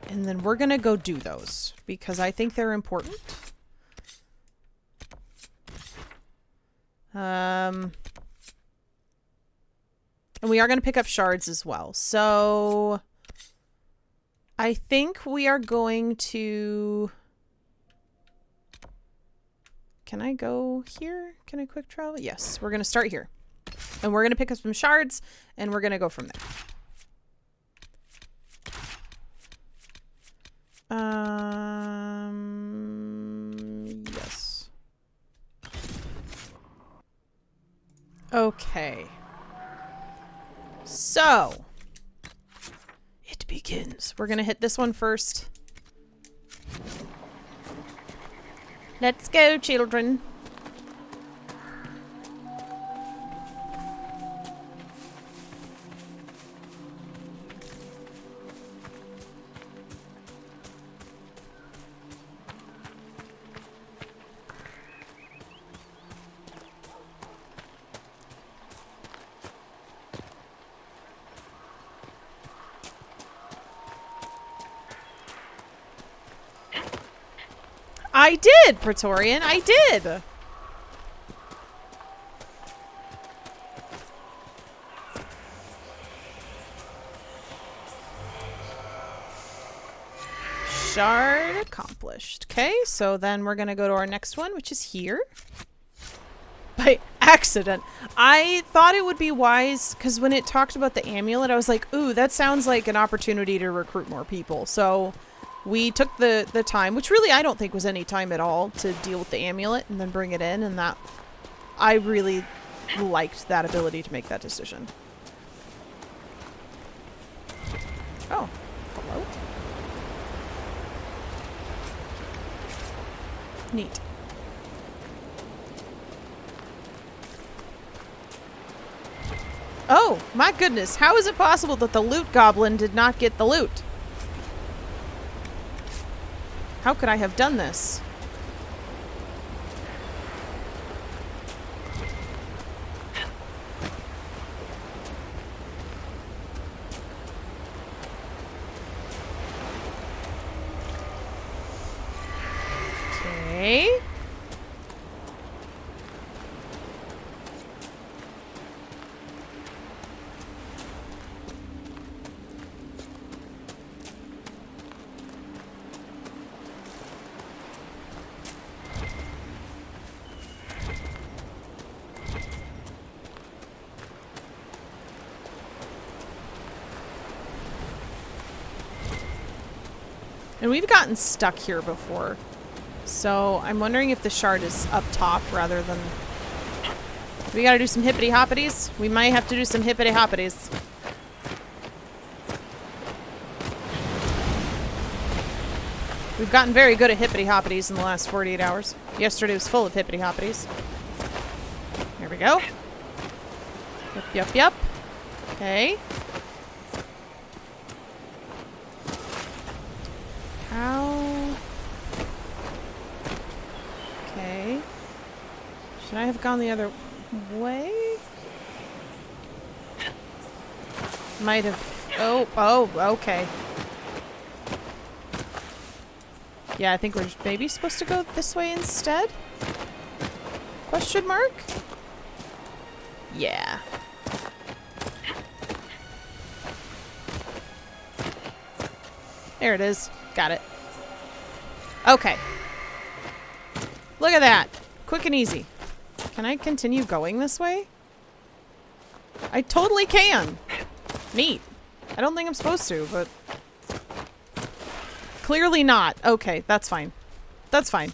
And then we're gonna go do those, because I think they're important. And we are going to pick up shards as well. So I think we are going to... Can I go here? Can I quick travel? Yes, we're going to start here. And we're going to pick up some shards, and we're going to go from there. Yes. Okay. So, it begins. We're gonna hit this one first. Let's go, children. I did, Praetorian. I did. Shard accomplished. Okay, so then we're going to go to our next one, which is here. By accident. I thought it would be wise, because when it talked about the amulet, I was like, ooh, that sounds like an opportunity to recruit more people. So we took the time, which really I don't think was any time at all, to deal with the amulet and then bring it in, and that I really liked that ability to make that decision. Oh, hello. Neat. Oh, my goodness. How is it possible that the loot goblin did not get the loot? How could I have done this? Okay. And we've gotten stuck here before. So I'm wondering if the shard is up top rather than... We gotta do some hippity hoppities? We might have to do some hippity hoppities. We've gotten very good at hippity hoppities in the last 48 hours. Yesterday was full of hippity hoppities. There we go. Yep. Okay. Ow. Okay. Should I have gone the other way? Might have. Oh, okay. Yeah, I think we're maybe supposed to go this way instead? Question mark? Yeah. There it is. Got it. Okay. Look at that. Quick and easy. Can I continue going this way? I totally can. Neat. I don't think I'm supposed to, but... Clearly not. Okay, that's fine. That's fine.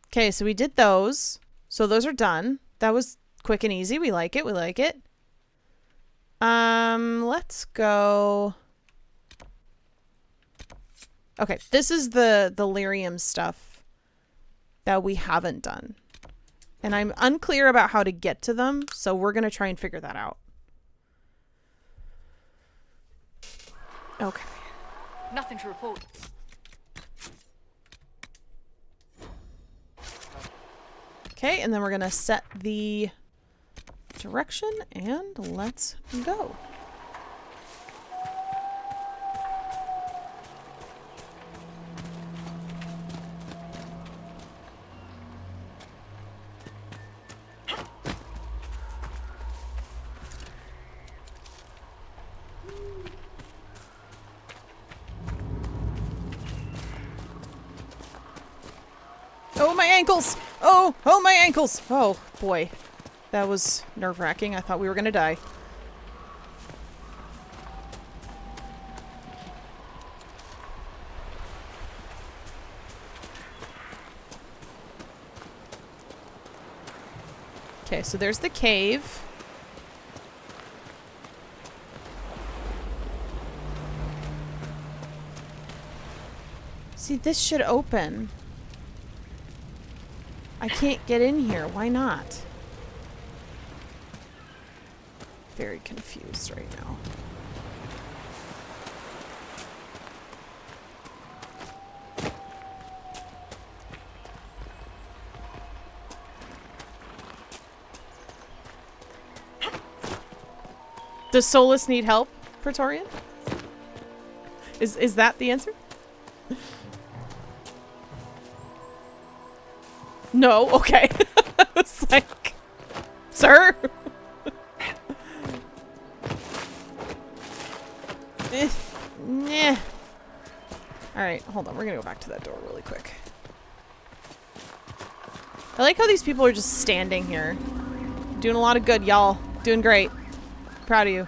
Okay, so we did those. So those are done. That was quick and easy. We like it. We like it. Let's go... Okay, this is the lyrium stuff that we haven't done. And I'm unclear about how to get to them, so we're going to try and figure that out. Okay. Nothing to report. Okay, and then we're going to set the direction, and let's go. Oh, my ankles! Oh, my ankles! Oh, boy. That was nerve-wracking. I thought we were gonna die. Okay, so there's the cave. See, this should open. I can't get in here. Why not? Very confused right now. Does Solus need help, Praetorian? Is that the answer? No? Okay. I was like, sir? Nah. Alright, hold on. We're gonna go back to that door really quick. I like how these people are just standing here. Doing a lot of good, y'all. Doing great. Proud of you.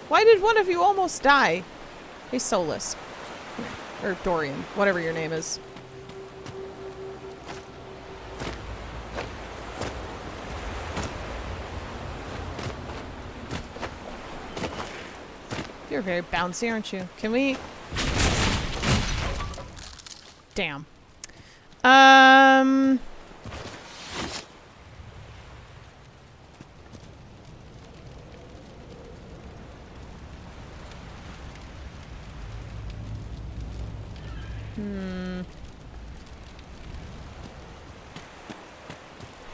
Why did one of you almost die? Hey, Solus. Or Dorian. Whatever your name is. You're very bouncy, aren't you? Can we... Damn.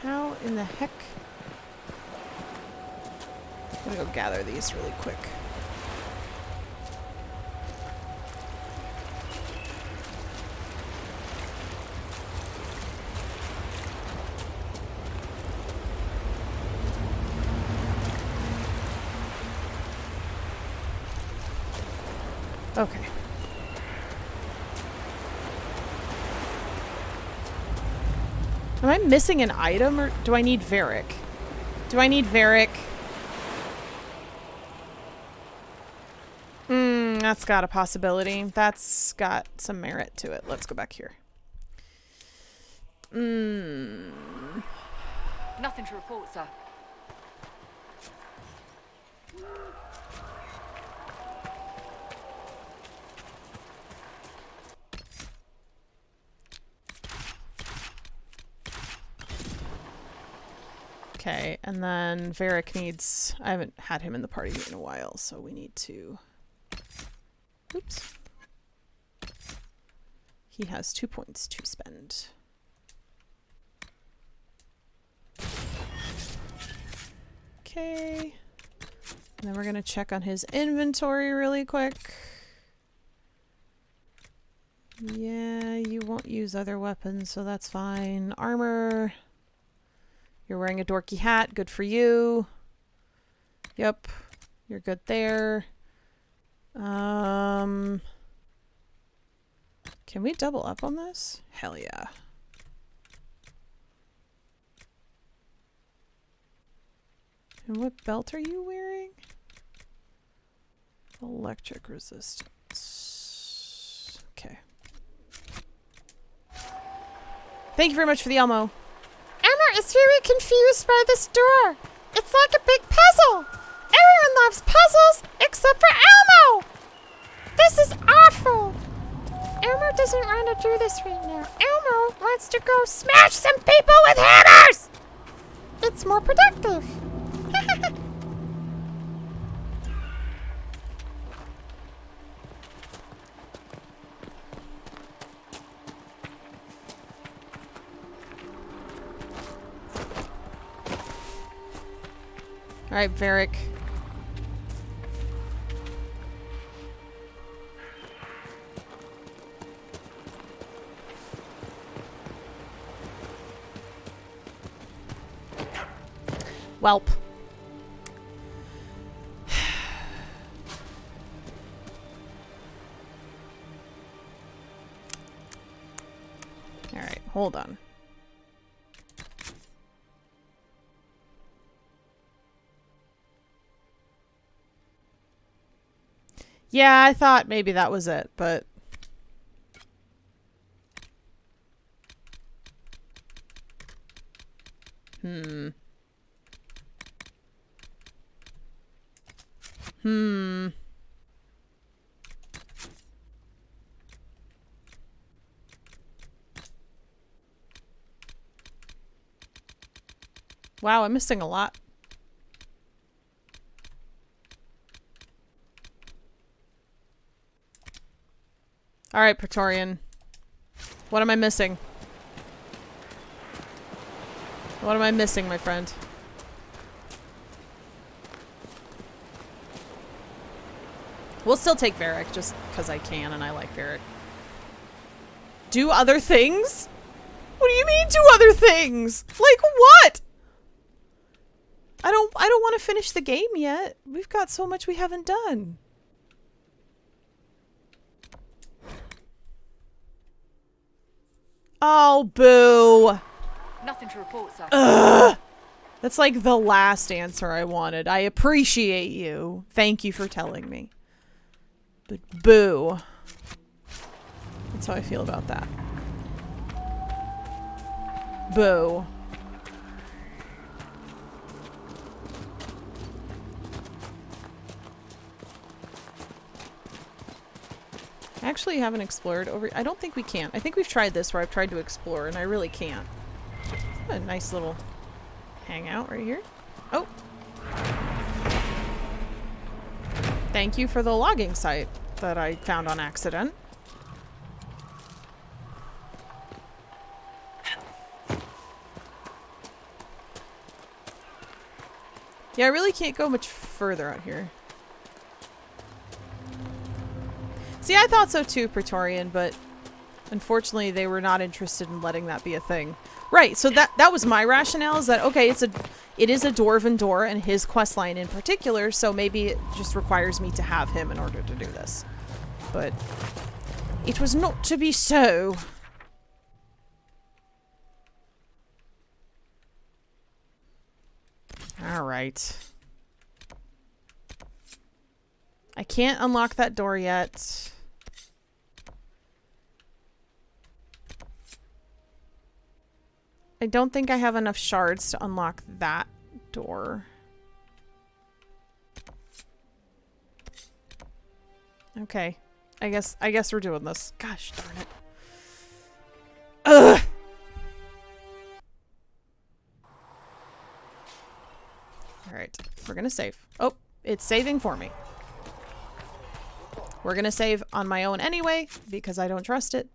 How in the heck? I'm gonna go gather these really quick. Okay. Am I missing an item, or do I need Varric? Do I need Varric? That's got a possibility. That's got some merit to it. Let's go back here. Nothing to report, sir. Okay, and then Varric needs... I haven't had him in the party in a while, so we need to... Oops. He has 2 points to spend. Okay. And then we're going to check on his inventory really quick. Yeah, you won't use other weapons, so that's fine. Armor. You're wearing a dorky hat. Good for you. Yep. You're good there. Can we double up on this? Hell yeah. And what belt are you wearing? Electric resistance. Okay. Thank you very much for the Elmo. Elmo is very confused by this door. It's like a big puzzle. Everyone loves puzzles except for Elmo. This is awful. Elmo doesn't want to do this right now. Elmo wants to go smash some people with hammers. It's more productive. All right, Varric. Welp. All right, hold on. Yeah, I thought maybe that was it, but... Wow, I'm missing a lot. All right, Praetorian. What am I missing? What am I missing, my friend? We'll still take Varric, just because I can and I like Varric. Do other things? What do you mean do other things? Like what? I don't want to finish the game yet. We've got so much we haven't done. Oh, boo. Nothing to report, sir. Ugh. That's like the last answer I wanted. I appreciate you. Thank you for telling me. But boo. That's how I feel about that. Boo. I actually haven't explored over... I don't think we can. I think we've tried this where I've tried to explore and I really can't. A nice little hangout right here. Oh. Thank you for the logging site that I found on accident. Yeah, I really can't go much further out here. See, I thought so too, Praetorian, but unfortunately they were not interested in letting that be a thing. Right, so that was my rationale, is that, okay, it is a dwarven door, and his questline in particular, so maybe it just requires me to have him in order to do this. But it was not to be so. Alright. I can't unlock that door yet. I don't think I have enough shards to unlock that door. Okay. I guess we're doing this. Gosh darn it. Ugh! Alright, we're gonna save. Oh, it's saving for me. We're gonna save on my own anyway, because I don't trust it.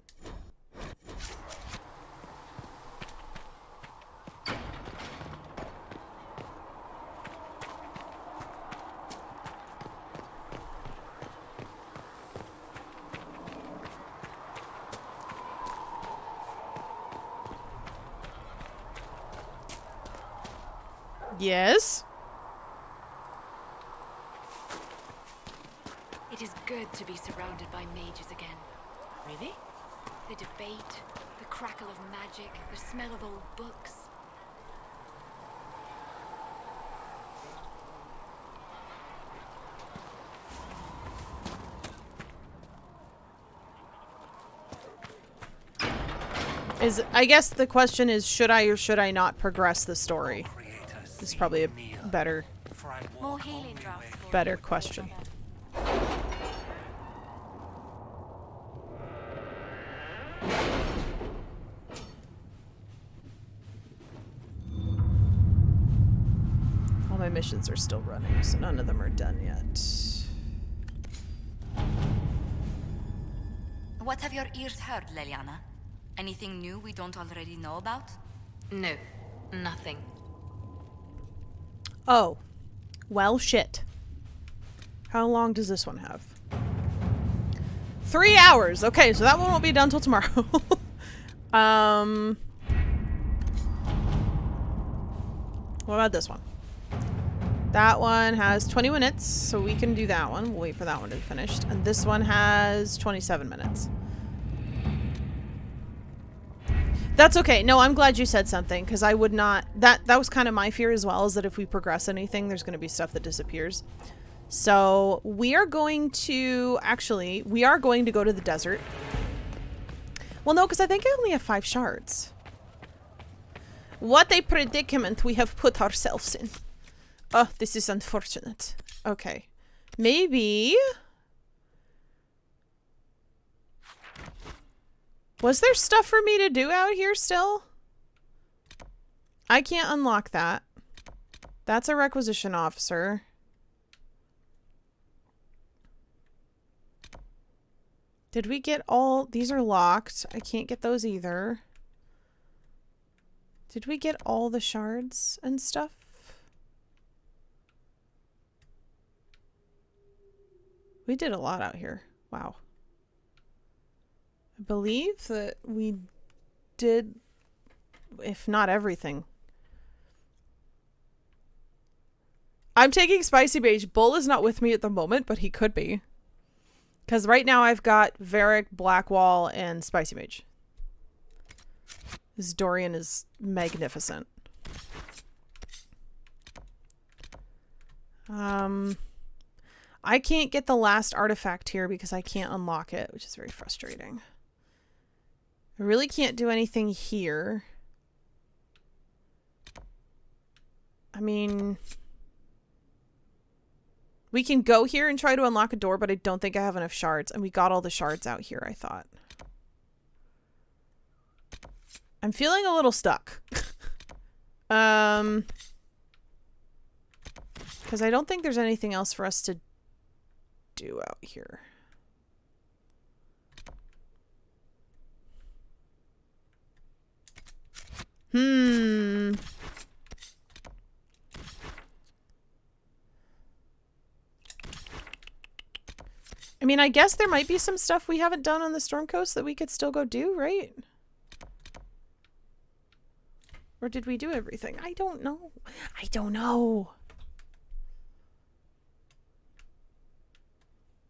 Yes? It is good to be surrounded by mages again. Really? The debate, the crackle of magic, the smell of old books. I guess the question is, should I or should I not progress the story? This is probably a better question. All my missions are still running, so none of them are done yet. What have your ears heard, Leliana? Anything new we don't already know about? No, nothing. Oh. Well, shit. How long does this one have? 3 hours! Okay, so that one won't be done till tomorrow. What about this one? That one has 20 minutes, so we can do that one. We'll wait for that one to be finished. And this one has 27 minutes. That's okay. No, I'm glad you said something, because I would not... That was kind of my fear as well, is that if we progress anything, there's going to be stuff that disappears. So, we are going to... Actually, we are going to go to the desert. Well, no, because I think I only have 5 shards. What a predicament we have put ourselves in. Oh, this is unfortunate. Okay. Maybe... Was there stuff for me to do out here still? I can't unlock that. That's a requisition officer. Did we get all... These are locked. I can't get those either. Did we get all the shards and stuff? We did a lot out here. Wow. I believe that we did, if not everything. I'm taking Spicy Mage. Bull is not with me at the moment, but he could be. Because right now I've got Varric, Blackwall, and Spicy Mage. This Dorian is magnificent. I can't get the last artifact here because I can't unlock it, which is very frustrating. I really can't do anything here. I mean... We can go here and try to unlock a door, but I don't think I have enough shards. And we got all the shards out here, I thought. I'm feeling a little stuck. Because I don't think there's anything else for us to do out here. I mean, I guess there might be some stuff we haven't done on the Storm Coast that we could still go do, right? Or did we do everything? I don't know. I don't know.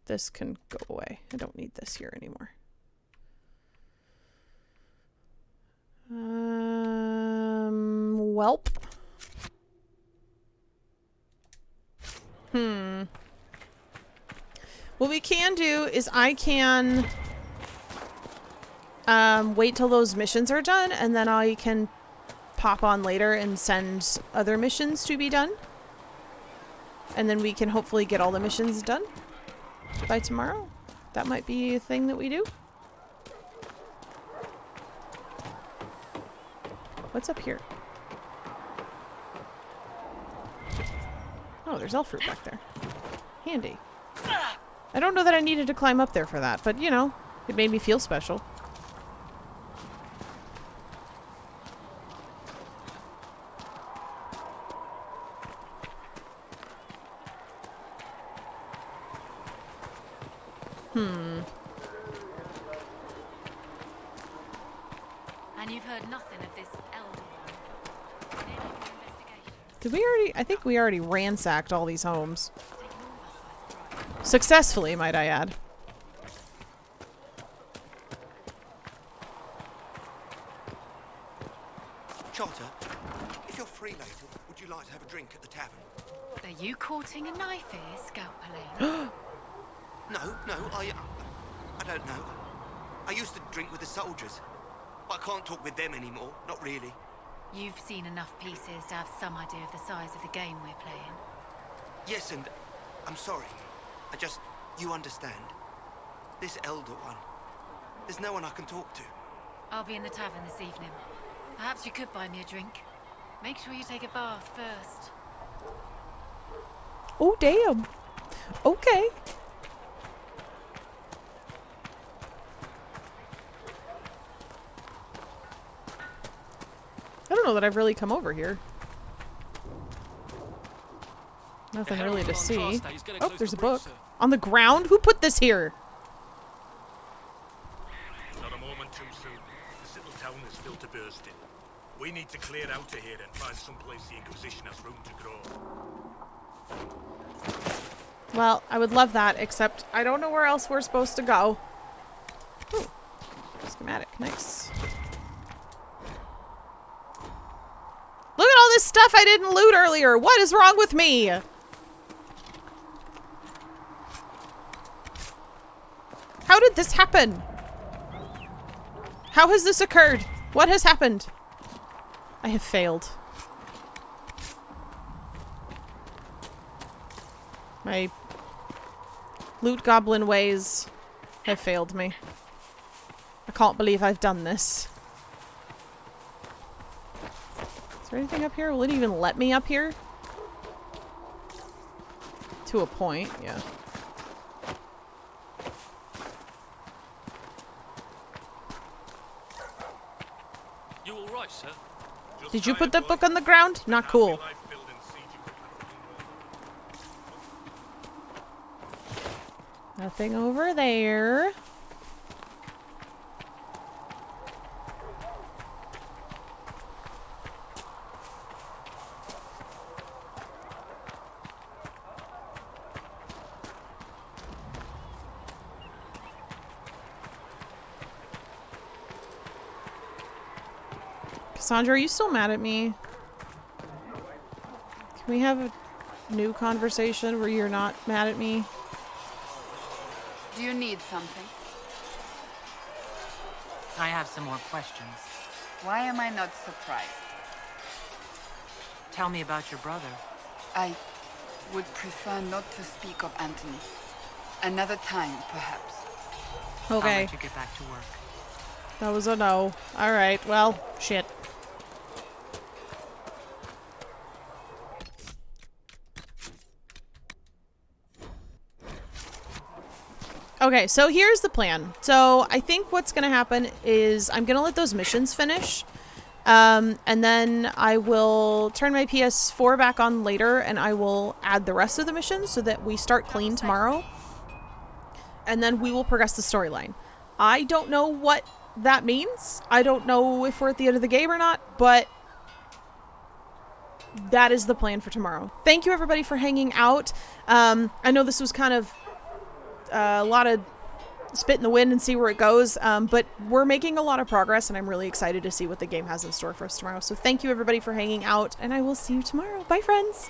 This can go away. I don't need this here anymore. Welp. What we can do is I can wait till those missions are done, and then I can pop on later and send other missions to be done. And then we can hopefully get all the missions done by tomorrow. That might be a thing that we do. What's up here? Oh, there's elf fruit back there. Handy. I don't know that I needed to climb up there for that, but, you know, it made me feel special. And you've heard nothing of this elder one. Did we already... I think we already ransacked all these homes. Successfully, might I add. Charter, if you're free later, would you like to have a drink at the tavern? Are you courting a knife here, Scout Helene? No, I don't know. I used to drink with the soldiers, but I can't talk with them anymore, not really. You've seen enough pieces to have some idea of the size of the game we're playing. Yes, and I'm sorry. You understand. This elder one, there's no one I can talk to. I'll be in the tavern this evening. Perhaps you could buy me a drink. Make sure you take a bath first. Oh, damn. Okay. I don't know that I've really come over here. Nothing really to see. Oh, there's a book. On the ground? Who put this here? Not a moment too soon. This little town is filled to bursting. We need to clear out of here and find someplace the Inquisition has room to grow. Well, I would love that, except I don't know where else we're supposed to go. Ooh. Schematic. Nice. Look at all this stuff I didn't loot earlier. What is wrong with me? How did this happen? How has this occurred? What has happened? I have failed. My loot goblin ways have failed me. I can't believe I've done this. Is there anything up here? Will it even let me up here? To a point, yeah. You all right, sir? Did you put that book on the ground? Not cool. Nothing over there. Cassandra, are you still mad at me? Can we have a new conversation where you're not mad at me? Do you need something? I have some more questions. Why am I not surprised? Tell me about your brother. I would prefer not to speak of Anthony. Another time, perhaps. Okay. I'll let you get back to work. That was a no. Alright, well, shit. Okay, so here's the plan. So I think what's going to happen is I'm going to let those missions finish. And then I will turn my PS4 back on later and I will add the rest of the missions so that we start clean tomorrow. And then we will progress the storyline. I don't know what that means. I don't know if we're at the end of the game or not, but that is the plan for tomorrow. Thank you everybody for hanging out. I know this was kind of a lot of spit in the wind and see where it goes, but we're making a lot of progress and I'm really excited to see what the game has in store for us tomorrow. So thank you everybody for hanging out and I will see you tomorrow. Bye friends!